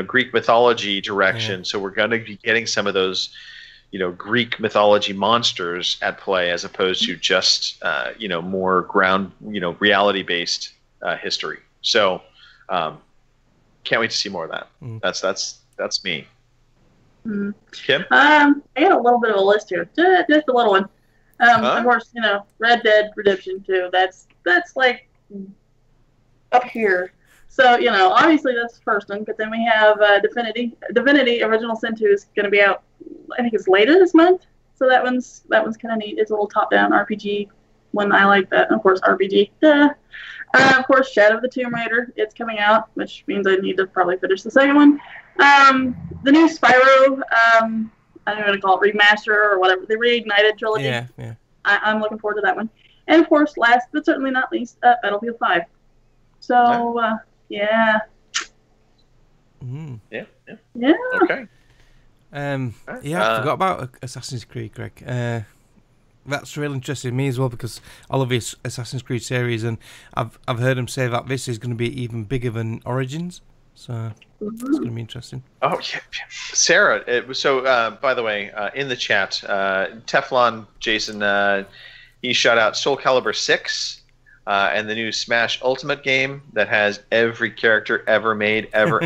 Greek mythology direction. So we're going to be getting some of those, Greek mythology monsters at play, as opposed to just, more ground, reality-based history. So can't wait to see more of that. That's me. Kim? I got a little bit of a list here. Just a little one. Of course, Red Dead Redemption 2. That's like up here. So, obviously that's the first one. But then we have Divinity Original Sin 2 is going to be out, I think it's later this month. So that one's kind of neat. It's a little top-down RPG one. I like that. And of course, RPG. Of course, Shadow of the Tomb Raider. It's coming out, which means I need to probably finish the second one. The new Spyro, I don't know what to call it, remaster or whatever, the Reignited trilogy. Yeah. I'm looking forward to that one. And of course, last but certainly not least, Battlefield 5. So, yeah. Yeah. Okay. I forgot about Assassin's Creed, Greg. That's really interesting to me as well, because I love the Assassin's Creed series, and I've heard him say that this is going to be even bigger than Origins. So it's going to be interesting. Oh, yeah. Sarah, by the way, in the chat, Teflon Jason, he shot out Soul Calibur 6 and the new Smash Ultimate game that has every character ever made, ever.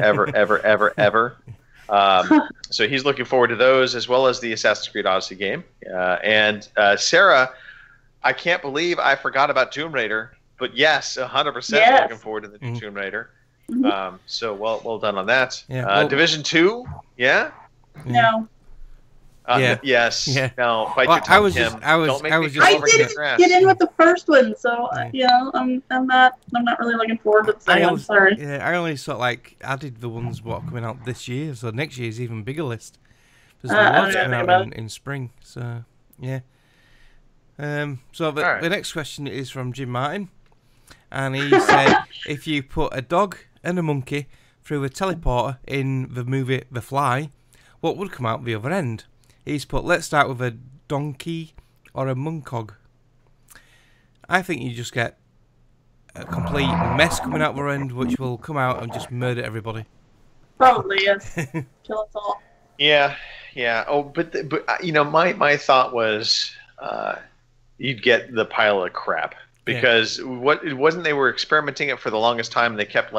So he's looking forward to those, as well as the Assassin's Creed Odyssey game. And Sarah, I can't believe I forgot about Tomb Raider, but yes, 100% looking forward to the new Tomb Raider. So well done on that. Division 2, yeah? No. Yes. Yeah. No. Bite your tongue, Kim. I didn't get in with the first one, so I'm not really looking forward to the second one. Sorry. Yeah, I only sort of added the ones what are coming out this year, so next year's even bigger list. There's lots coming out in spring, so yeah. So the next question is from Jim Martin, and he said, if you put a dog and a monkey through a teleporter in the movie The Fly, what would come out the other end? He's put, let's start with a donkey or a monkog. I think you just get a complete mess coming out the end, which will come out and just murder everybody. Probably, yes. Kill us all. Yeah. Oh, but my thought was you'd get the pile of crap. Because it wasn't they were experimenting it for the longest time, and they kept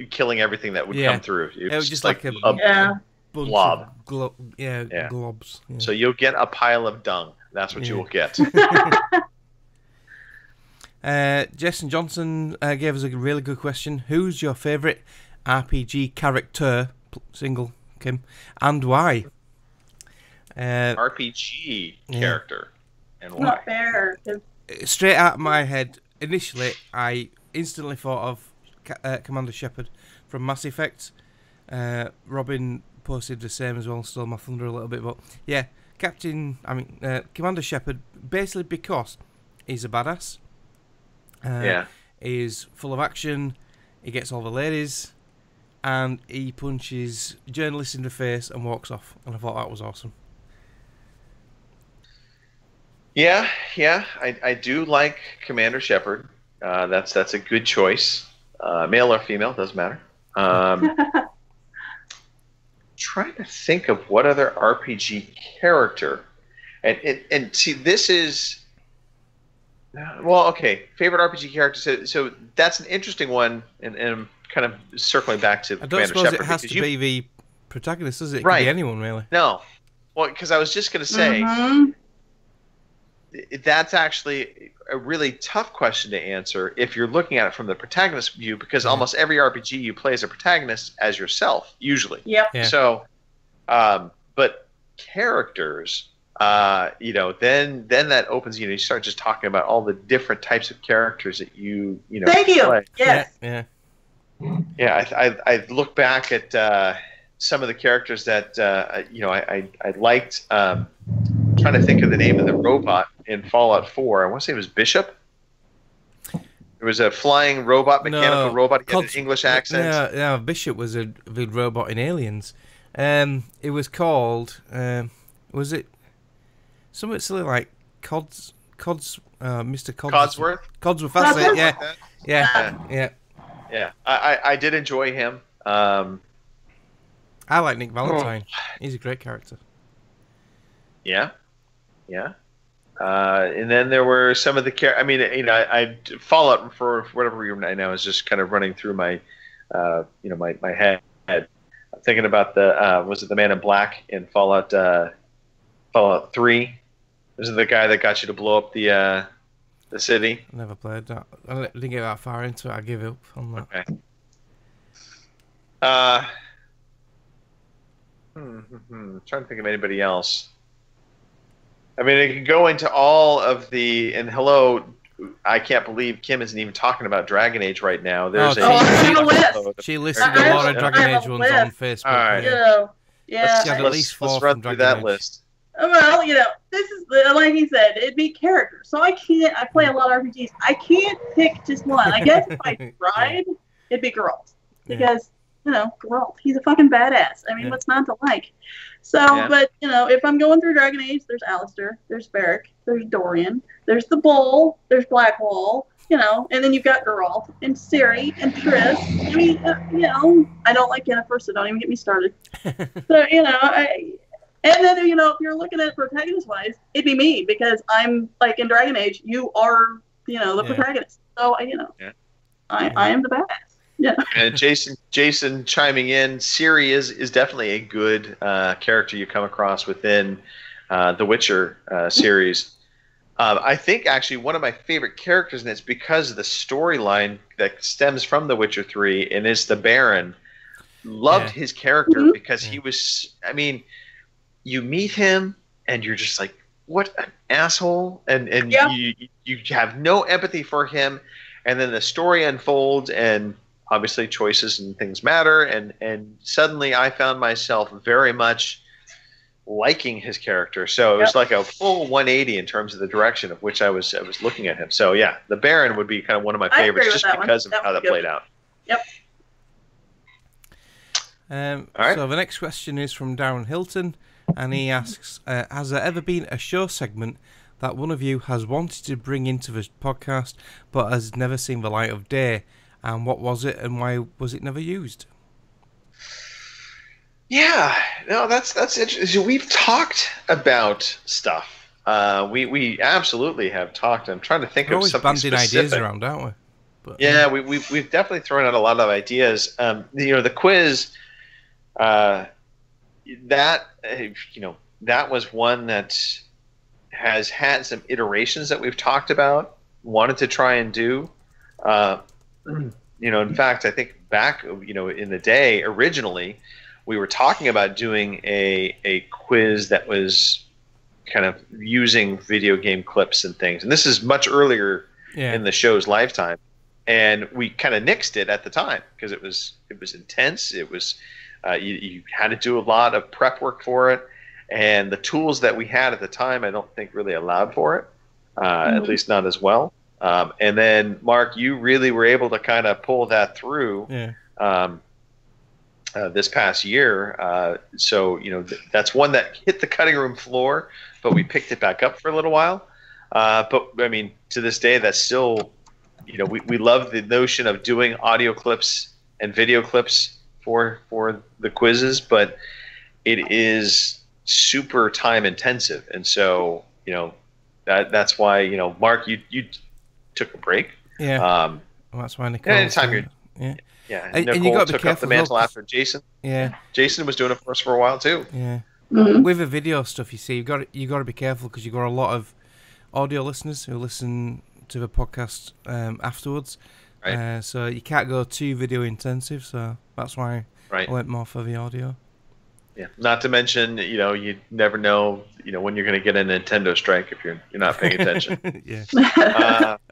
killing everything that would come through. It was just like a bunch blob. of globs. Yeah. So you'll get a pile of dung. That's what you will get. Jason Johnson gave us a really good question. Who's your favourite RPG character, single, Kim, and why? RPG character, and why? Not fair. 'Cause Straight out of my head, initially, I instantly thought of Commander Shepard from Mass Effect. Robin posted the same as well, stole my thunder a little bit, but yeah, Commander Shepard, basically because he's a badass. He's full of action, he gets all the ladies, and he punches journalists in the face and walks off, and I thought that was awesome. Yeah, I do like Commander Shepard. That's a good choice. Male or female, doesn't matter. Trying to think of what other RPG character, and see, this is favorite RPG character. So that's an interesting one, and I'm kind of circling back to Commander Shepard. I don't suppose it has to be the protagonist, does it? It Right. could be anyone, really. No, well, because I was just going to say that's actually a really tough question to answer if you're looking at it from the protagonist view, because almost every RPG you play as a protagonist as yourself, usually. Yep. Yeah. So, but characters, then that opens, you start just talking about all the different types of characters that you Thank you. play. Yes. Yeah. Yeah, I look back at some of the characters that I liked. Trying to think of the name of the robot in Fallout 4. I want to say it was Bishop. It was a flying robot, mechanical robot. He had an English accent. No, Bishop was the robot in Aliens. It was called. Was it something silly like Mr. Codsworth? Codsworth, that's it. Yeah. Yeah. I did enjoy him. I like Nick Valentine. He's a great character. Yeah. And then there were some of the I Fallout, for whatever reason right now, is just kind of running through my my head. I'm thinking about was it the Man in Black in Fallout 3? This is the guy that got you to blow up the city. I never played that. I didn't get that far into it. I gave up on that. Okay. Trying to think of anybody else. I mean, it could go into all of the, and hello, I can't believe Kim isn't even talking about Dragon Age right now. There's she listed a lot of Dragon Age ones on Facebook. All right. Let's run through that list. Well, this is like he said, it'd be character. So I play a lot of RPGs. I can't pick just one. I guess if I tried, it'd be Geralt. Because, Geralt, he's a fucking badass. I mean, what's not to like? So, but, if I'm going through Dragon Age, there's Alistair, there's Beric, there's Dorian, there's the Bull, there's Blackwall, and then you've got Geralt, and Ciri, and Triss. I mean, I don't like Yennefer, so don't even get me started. So, and then, if you're looking at protagonist-wise, it'd be me, because I'm, like, in Dragon Age, you are, the protagonist. So, I am the badass. Yeah. And Jason chiming in, Ciri is definitely a good character you come across within the Witcher series. I think actually one of my favorite characters, and it's because of the storyline that stems from The Witcher 3, and it's the Baron. Loved his character because he was, you meet him and you're just like, what an asshole, and you have no empathy for him, and then the story unfolds, and obviously choices and things matter, and suddenly I found myself very much liking his character. So it was like a full 180 in terms of the direction of which I was looking at him. So yeah, the Baron would be kind of one of my favorites just because of how that played out. Yep. All right. So the next question is from Darren Hilton, and he asks, has there ever been a show segment that one of you has wanted to bring into the podcast but has never seen the light of day? And what was it, and why was it never used? Yeah, no, that's interesting. We've talked about stuff. We absolutely have talked. I'm trying to think of something specific. We're always banding ideas around, aren't we? But, yeah, we've definitely thrown out a lot of ideas. The quiz, that that was one that has had some iterations that we've talked about, wanted to try and do. In fact, I think back in the day, originally, we were talking about doing a quiz that was kind of using video game clips and things. And this is much earlier in the show's lifetime. And we kind of nixed it at the time because it was intense. It was you had to do a lot of prep work for it. And the tools that we had at the time, I don't think really allowed for it, at least not as well. And then, Mark, you really were able to kind of pull that through this past year. So, that's one that hit the cutting room floor, but we picked it back up for a little while. But, I mean, to this day, that's still, we love the notion of doing audio clips and video clips for the quizzes, but it is super time intensive. And so, that's why, Mark, you took a break. Yeah. Well, that's why Nicole. Anytime you're. Yeah. And Nicole you got to took up the mantle after Jason. Yeah. Jason was doing it for us for a while too. Yeah. Mm-hmm. With the video stuff, you see, you got to be careful because you got a lot of audio listeners who listen to the podcast afterwards. Right. So you can't go too video intensive. So that's why I went more for the audio. Yeah. Not to mention, you never know, when you're going to get a Nintendo strike if you're not paying attention. Yeah.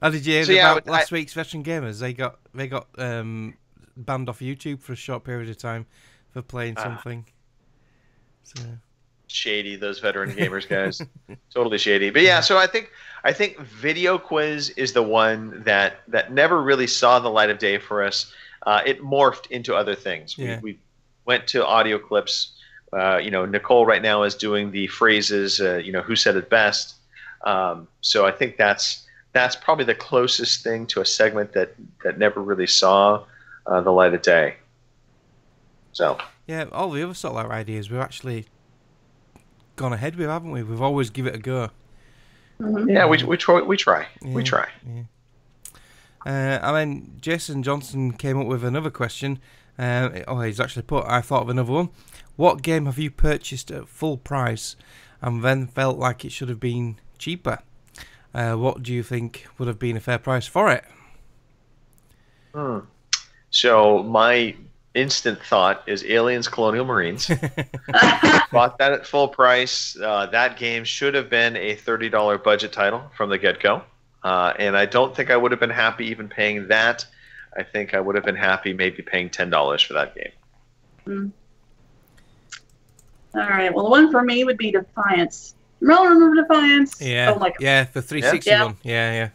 How did you hear about last week's Veteran Gamers? They got banned off YouTube for a short period of time for playing something. So shady, those Veteran Gamers guys. Totally shady. But yeah, so I think video quiz is the one that never really saw the light of day for us. It morphed into other things. Yeah. We went to audio clips. Nicole right now is doing the phrases, who said it best. So I think that's probably the closest thing to a segment that never really saw the light of day. So yeah, all the other sort of ideas we've actually gone ahead with, haven't we? We've always give it a go. Mm-hmm. Yeah, we try. Yeah, we try. Yeah. And then Jason Johnson came up with another question. He's actually I thought of another one. What game have you purchased at full price and then felt like it should have been cheaper? What do you think would have been a fair price for it? So my instant thought is Aliens Colonial Marines. Bought that at full price. That game should have been a $30 budget title from the get-go. And I don't think I would have been happy even paying that. I think I would have been happy maybe paying $10 for that game. All right. Well, the one for me would be Defiance. Remember Defiance? Yeah. Oh, yeah, the 360 one. Yeah.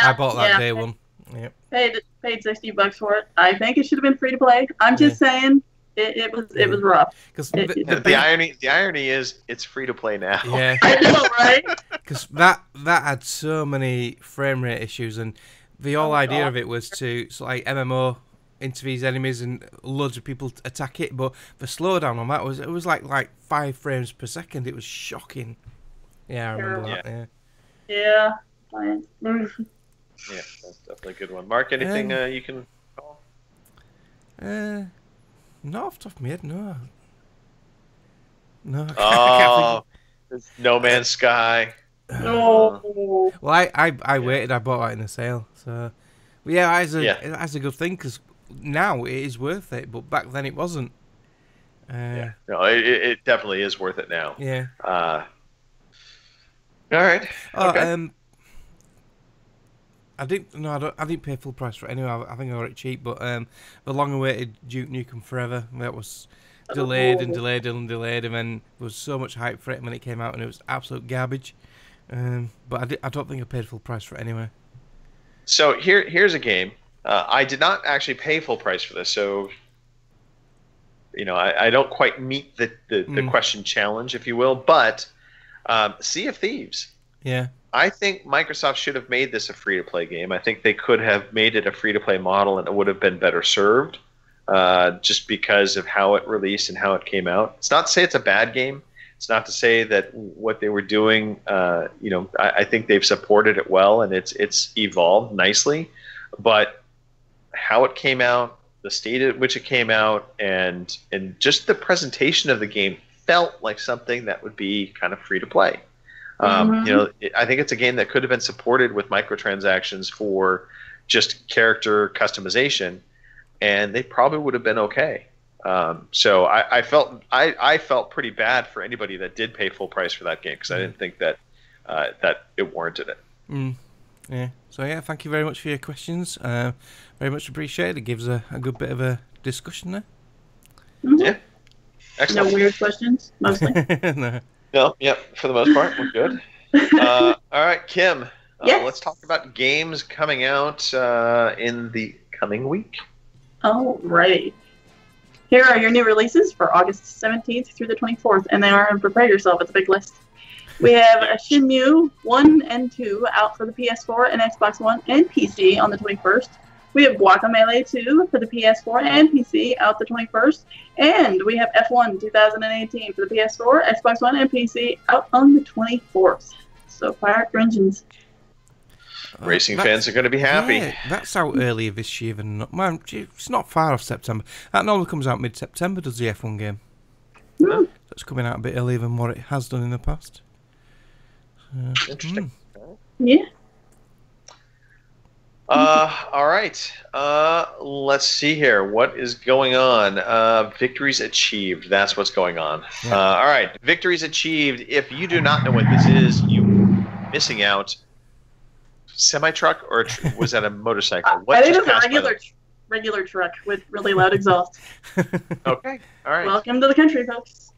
I bought that day one. Yep. Paid $60 for it. I think it should have been free to play. I'm just saying it was rough. Because the irony is it's free to play now. Yeah. I know, right? Because that had so many frame rate issues, and the whole idea of it was to MMO into these enemies and loads of people attack it, but the slowdown on that was like 5 frames per second. It was shocking. Yeah, I remember that. Yeah. Yeah, that's definitely a good one. Mark, anything you can call? Not off the top of my head, no. No. Oh, No Man's Sky. No. Well, I waited. I bought that in a sale, so. But yeah, that's a good thing because now it is worth it, but back then it wasn't. No, it definitely is worth it now. Yeah. All right. Okay. I didn't pay full price for it anyway. I think I got it cheap, but the long-awaited Duke Nukem Forever that was delayed, and then there was so much hype for it when it came out, and it was absolute garbage. But I don't think I paid full price for it anyway. So here's a game. I did not actually pay full price for this, so I don't quite meet the question challenge, if you will. But Sea of Thieves. Yeah. I think Microsoft should have made this a free-to-play game. I think they could have made it a free-to-play model, and it would have been better served, just because of how it released and how it came out. It's not to say it's a bad game. It's not to say that what they were doing, I think they've supported it well, and it's evolved nicely. But how it came out, the state at which it came out, and just the presentation of the game felt like something that would be kind of free to play. I think it's a game that could have been supported with microtransactions for just character customization, and they probably would have been okay. So I felt pretty bad for anybody that did pay full price for that game, because I didn't think that it warranted it. Yeah. So yeah, thank you very much for your questions. Very much appreciated. It gives a good bit of a discussion there. Yeah. Excellent. No weird questions, mostly. No, yep. For the most part, we're good. All right, Kim. Yes. Let's talk about games coming out in the coming week. Alrighty. Here are your new releases for August 17th through the 24th, and they are, and prepare yourself, it's a big list. We have Shenmue 1 and 2 out for the PS4 and Xbox One and PC on the 21st. We have Guacamelee 2 for the PS4 and PC out the 21st. And we have F1 2018 for the PS4, Xbox One, and PC out on the 24th. So fire up your engines. Racing fans are going to be happy. Yeah, that's out earlier this year than not. Man, it's not far off September. That normally comes out mid-September, does the F1 game. So it's coming out a bit earlier than what it has done in the past. Interesting. Yeah. All right. Let's see here. What is going on? Victories achieved. That's what's going on. Yeah. All right. Victories achieved. If you do not know what this is, you're missing out. Semi-truck, or was that a motorcycle? I think it's a regular truck with really loud exhaust. Okay. All right. Welcome to the country, folks.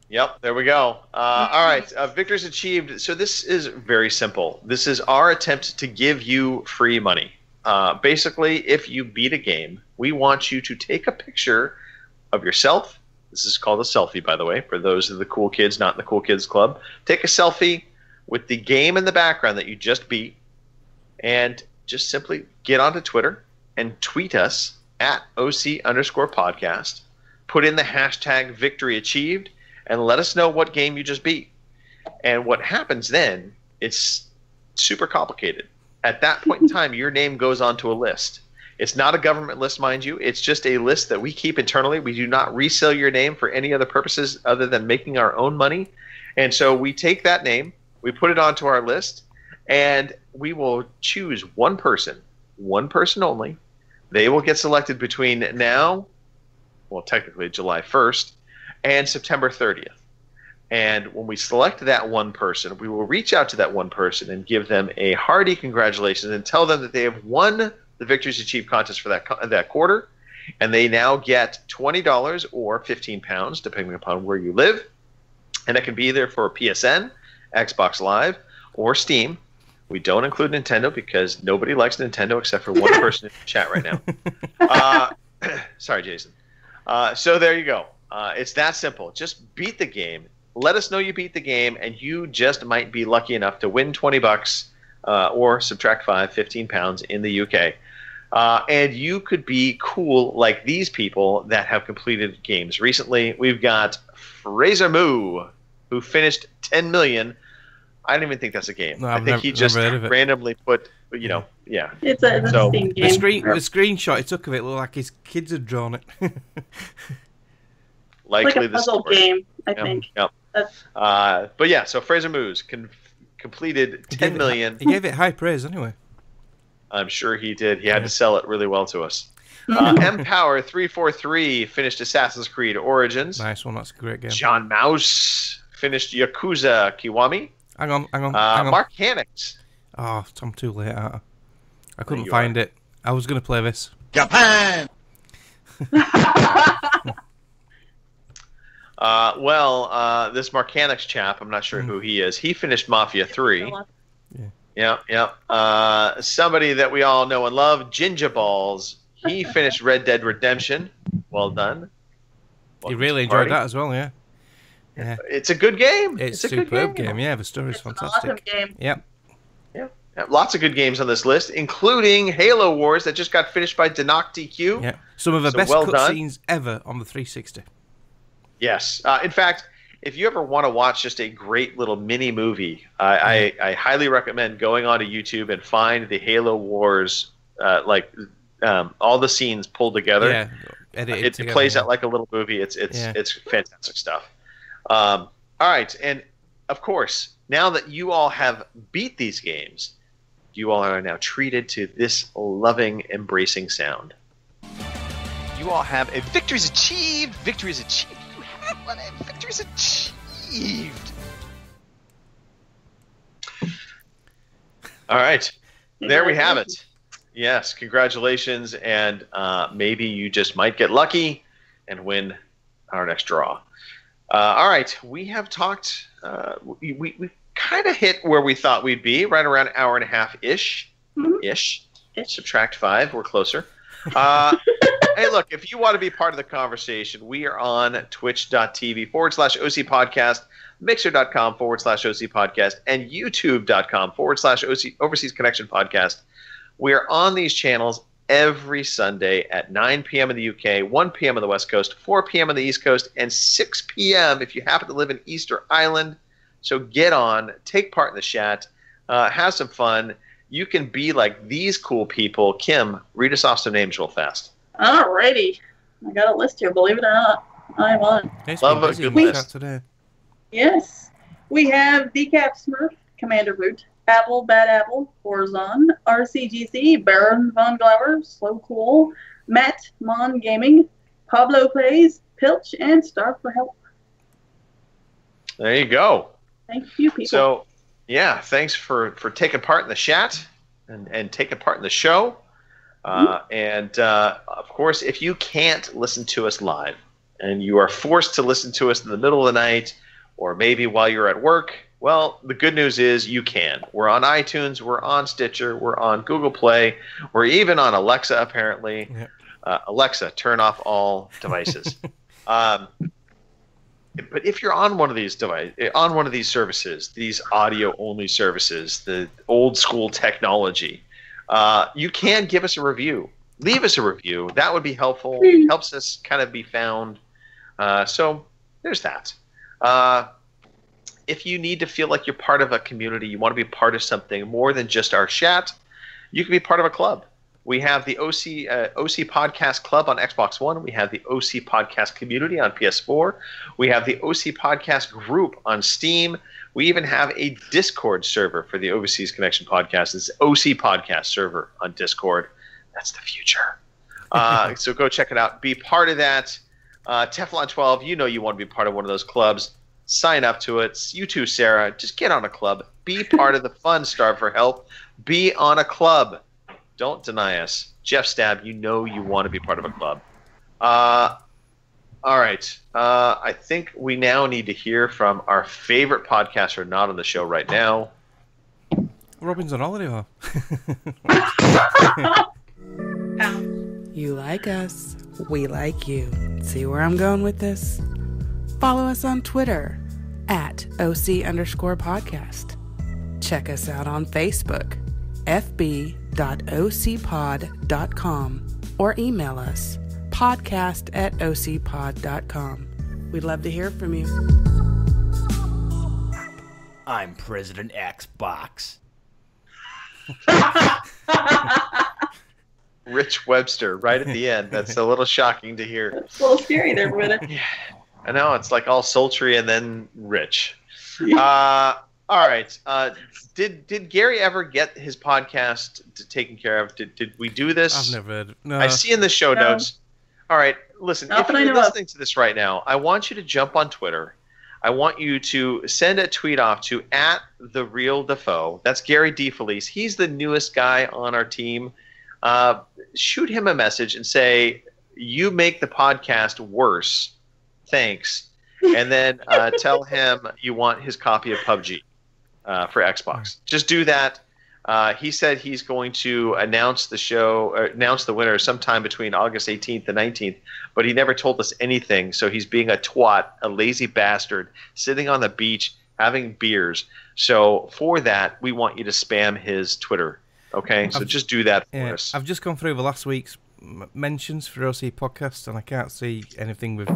Yep, there we go. All right, victories achieved. So this is very simple. This is our attempt to give you free money. Basically, if you beat a game, we want you to take a picture of yourself. This is called a selfie, by the way, for those of the cool kids not in the Cool Kids Club. Take a selfie with the game in the background that you just beat, and just simply get onto Twitter and tweet us at OC_podcast. Put in the hashtag victory achieved, and let us know what game you just beat. And what happens then, it's super complicated. At that point in time, your name goes onto a list. It's not a government list, mind you. It's just a list that we keep internally. We do not resell your name for any other purposes other than making our own money. And so we take that name, we put it onto our list, and we will choose one person only. They will get selected between now, well, technically July 1st, and September 30th. And when we select that one person, we will reach out to that one person and give them a hearty congratulations and tell them that they have won the Victories Achieved contest for that quarter, and they now get $20 or £15, depending upon where you live. And it can be either for PSN, Xbox Live, or Steam. We don't include Nintendo because nobody likes Nintendo except for one person in the chat right now. Sorry, Jason. So there you go. It's that simple. Just beat the game. Let us know you beat the game, and you just might be lucky enough to win $20 or subtract 5, £15 in the UK. And you could be cool like these people that have completed games recently. We've got Fraser Moo, who finished 10 million. I don't even think that's a game. No, I think he just randomly put, yeah. It's a Steam game. The screenshot he took of it looked like his kids had drawn it. Like a puzzle game, I think. Yep. But yeah, so Fraser Moos completed 10 million. He gave it high praise anyway. I'm sure he did. He had to sell it really well to us. MPower343 finished Assassin's Creed Origins. Nice one, that's a great game. John Mouse finished Yakuza Kiwami. Hang on. Mark Hannix. Oh, I'm too late. I couldn't find it. I was going to play this. Japan! This Mark Hannix chap, I'm not sure who he is. He finished Mafia 3. Yeah. Somebody that we all know and love, Ginger Balls. He finished Red Dead Redemption. Well done. You really enjoyed that as well, yeah. Yeah. It's a good game. It's a superb game. Yeah, the story's fantastic. An awesome game. Yep. Yeah. Lots of good games on this list, including Halo Wars that just got finished by Denok DQ. Yeah. Some of the best cutscenes ever on the 360. Yes. In fact, if you ever want to watch just a great little mini movie, I highly recommend going onto YouTube and find the Halo Wars, all the scenes pulled together. Yeah. It plays out like a little movie. It's fantastic stuff. All right, and of course, now that you all have beat these games, you all are now treated to this loving, embracing sound. You all have a victory's achieved. Victory's achieved. You have one. A victory's achieved. All right, there we have it. Yes, congratulations, and maybe you just might get lucky and win our next draw. All right, we have talked. We kind of hit where we thought we'd be, right around an hour and a half ish. Subtract 5, we're closer. Hey, look, if you want to be part of the conversation, we are on twitch.tv/OC Podcast, mixer.com/OC Podcast, and youtube.com/OC Overseas Connection Podcast. We are on these channels every Sunday at 9 p.m. in the UK, 1 p.m. on the West Coast, 4 p.m. on the East Coast, and 6 p.m. if you happen to live in Easter Island. So get on, take part in the chat, have some fun. You can be like these cool people. Kim, read us off some names real fast. Alrighty. I got a list here, believe it or not. I'm on. Love a good list. Today. Yes. We have Decap Smurf, Commander Root, Apple, Bad Apple, Horizon, RCGC, Baron Von Glover, Slow Cool, Matt, Mon Gaming, Pablo Plays, Pilch, and Star for Help. There you go. Thank you, people. So, yeah, thanks for taking part in the chat and taking part in the show. And, of course, if you can't listen to us live and you are forced to listen to us in the middle of the night or maybe while you're at work, well, the good news is you can. We're on iTunes, we're on Stitcher, we're on Google Play, we're even on Alexa, apparently. Yep. Alexa, turn off all devices. But if you're on one of these services, these audio-only services, the old-school technology, you can give us a review. Leave us a review. That would be helpful. Helps us kind of be found. So there's that. If you need to feel like you're part of a community, you want to be part of something more than just our chat, you can be part of a club. We have the OC Podcast Club on Xbox One. We have the OC Podcast Community on PS4. We have the OC Podcast Group on Steam. We even have a Discord server for the Overseas Connection Podcast. It's OC Podcast server on Discord. That's the future. So go check it out. Be part of that. Teflon 12, you know you want to be part of one of those clubs. Sign up to it. You too, Sarah. Just get on a club. Be part of the fun. Starve for help. Be on a club. Don't deny us. Jeff Stab, you know you want to be part of a club. All right. I think we now need to hear from our favorite podcaster not on the show right now. Robin's on holiday, huh? You like us. We like you. See where I'm going with this? Follow us on Twitter at OC_podcast. Check us out on Facebook, fb.ocpod.com, or email us, podcast@ocpod.com. We'd love to hear from you. I'm President Xbox. Rich Webster, right at the end. That's a little shocking to hear. It's a little scary there, brother. Yeah, I know. It's like all sultry and then rich. All right. Did Gary ever get his podcast taken care of? Did we do this? I've never heard. No. I see in the show notes. All right. Listen, if you're listening to this right now, I want you to jump on Twitter. I want you to send a tweet off to @TheRealDefoe. That's Gary DeFelice. He's the newest guy on our team. Shoot him a message and say, you make the podcast worse. Thanks. And then tell him you want his copy of PUBG for Xbox. Just do that. He said he's going to announce the winner sometime between August 18th and 19th, but he never told us anything. So he's being a twat, a lazy bastard, sitting on the beach having beers. So for that, we want you to spam his Twitter. Okay, so just do that for us. I've just gone through the last week's mentions for OC Podcasts, and I can't see anything with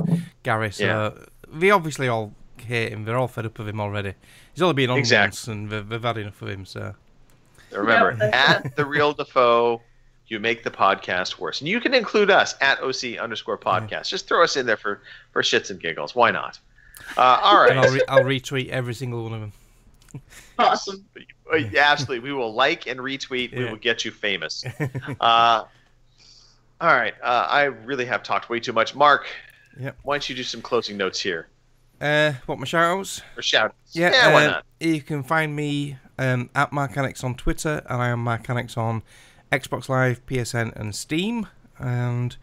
Gary. So they obviously all hate him. They're all fed up of him already. He's only been on once, and they've had enough of him. So remember, @TheRealDefoe, you make the podcast worse, and you can include us @OC_podcast. Just throw us in there for shits and giggles. Why not? All right. And I'll retweet every single one of them. Awesome. Yeah, absolutely. We will like and retweet. We will get you famous. All right. I really have talked way too much. Mark, why don't you do some closing notes here? What, my shout-outs? Or shout-outs. Yeah, why not? You can find me at Markanix on Twitter, and I am Markanix on Xbox Live, PSN, and Steam. And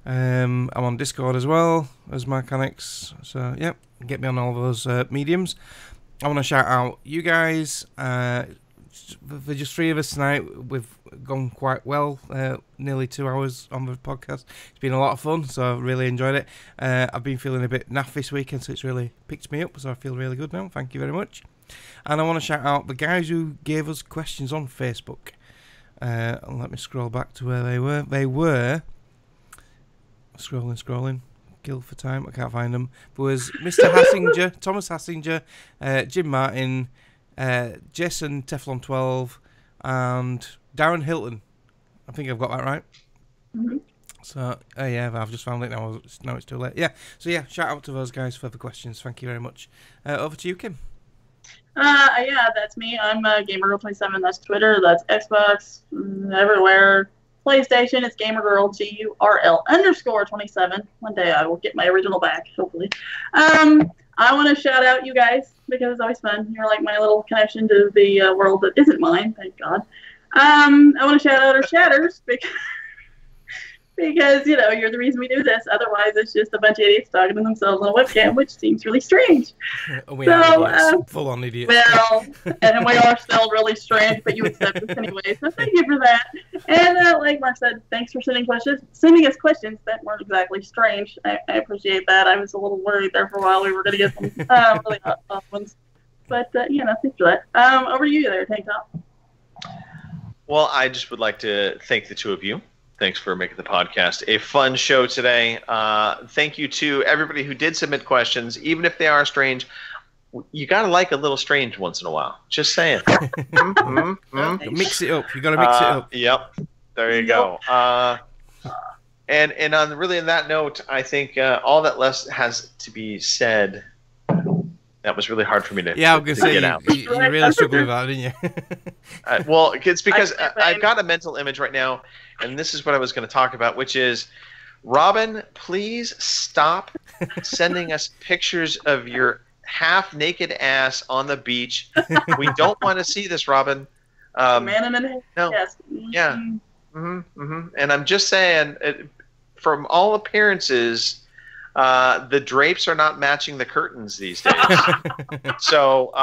I'm on Discord as well as Markanix. So, yep, get me on all those mediums. I want to shout out you guys. For just 3 of us tonight, we've gone quite well. Nearly 2 hours on the podcast. It's been a lot of fun, so I've really enjoyed it. I've been feeling a bit naff this weekend, so it's really picked me up, so I feel really good now. Thank you very much. And I want to shout out the guys who gave us questions on Facebook. Let me scroll back to where they were. They were... Scrolling. Kill for time. I can't find them. There was Mr. Hassinger, Thomas Hassinger, Jim Martin, Jason Teflon 12, and Darren Hilton. I think I've got that right. Mm-hmm. So, yeah, I've just found it now. Now it's too late. Yeah. So, yeah, shout out to those guys for the questions. Thank you very much. Over to you, Kim. Yeah, that's me. I'm GamerGirl27. That's Twitter. That's Xbox. Everywhere. PlayStation, it's GamerGirl, GURL_27. One day I will get my original back, hopefully. I want to shout out you guys because it's always fun. You're like my little connection to the world that isn't mine, thank God. I want to shout out our chatters because, you know, you're the reason we do this. Otherwise, it's just a bunch of idiots talking to themselves on a webcam, which seems really strange. We are idiots. Full-on idiots. Well, and we are still really strange, but you accept us anyway, so thank you for that. And like Mark said, thanks for sending us questions that weren't exactly strange. I appreciate that. I was a little worried there for a while we were going to get some really off ones. But, you know, thanks for that. Over to you there, Tank Top. Well, I just would like to thank the two of you. Thanks for making the podcast a fun show today. Thank you to everybody who did submit questions, even if they are strange. You got to like a little strange once in a while. Just saying. Mix it up. You got to mix it up. Yep. There you go. And on really in that note, I think all that less has to be said. That was really hard for me to, I was gonna say, get out. You really struggled with that, didn't you? Well, it's because I've got a mental image right now, and this is what I was going to talk about, which is, Robin, please stop sending us pictures of your half-naked ass on the beach. We don't want to see this, Robin. Man in a no. Yes. Yeah. And I'm just saying, from all appearances, the drapes are not matching the curtains these days. So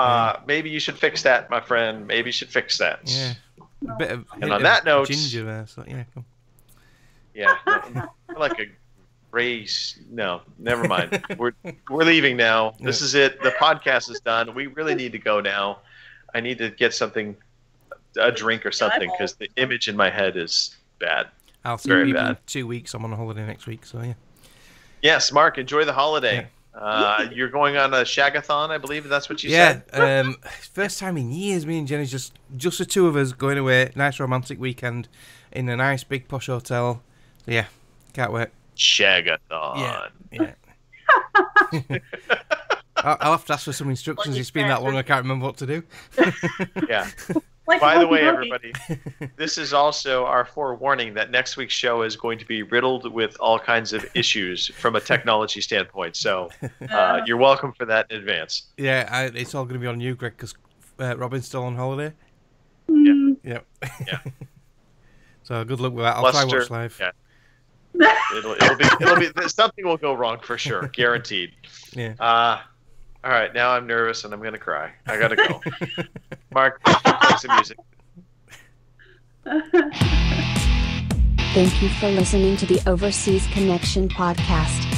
maybe you should fix that, my friend. Maybe you should fix that. Yeah. A bit of, and on that note, ginger there. So yeah. Cool. Yeah. Like a race. No, never mind. We're leaving now. This is it. The podcast is done. We really need to go now. I need to get something, a drink or something, because the image in my head is bad. I'll see you in 2 weeks. I'm on a holiday next week, so yeah. Yes, Mark, enjoy the holiday. Yeah. You're going on a shagathon, I believe. That's what you said. Yeah. First time in years, me and Jenny's just the two of us going away. Nice romantic weekend in a nice big posh hotel. So yeah, can't wait. Shagathon. Yeah. I'll have to ask for some instructions. It's been that long, I can't remember what to do. Yeah. By the way, everybody, this is also our forewarning that next week's show is going to be riddled with all kinds of issues from a technology standpoint. So you're welcome for that in advance. Yeah, it's all going to be on you, Greg, because Robin's still on holiday. Yeah. So good luck with that. I'll try watch live. Yeah. It'll be something will go wrong for sure, guaranteed. Yeah. All right, now I'm nervous and I'm going to cry. I got to go. Mark, play some music. Thank you for listening to the Overseas Connection podcast.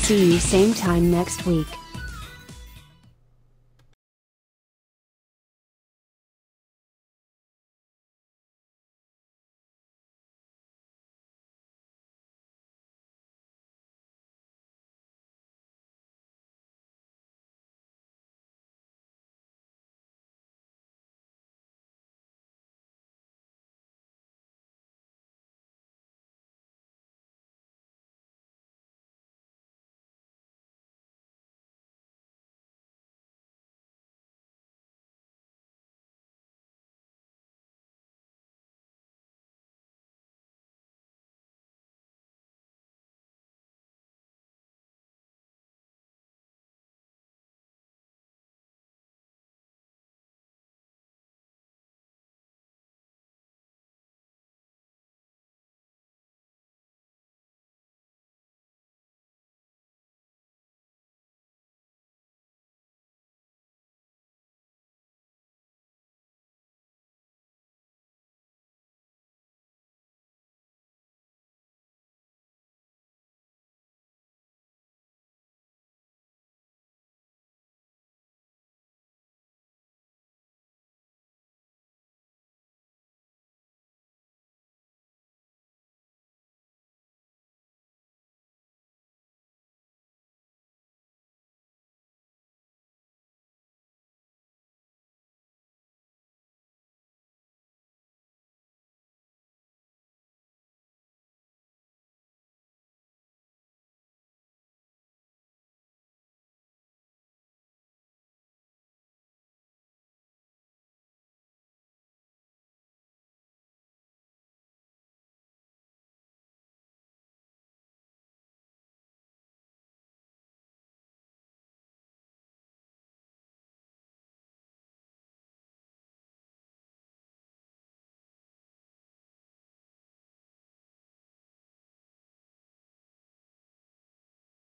See you same time next week.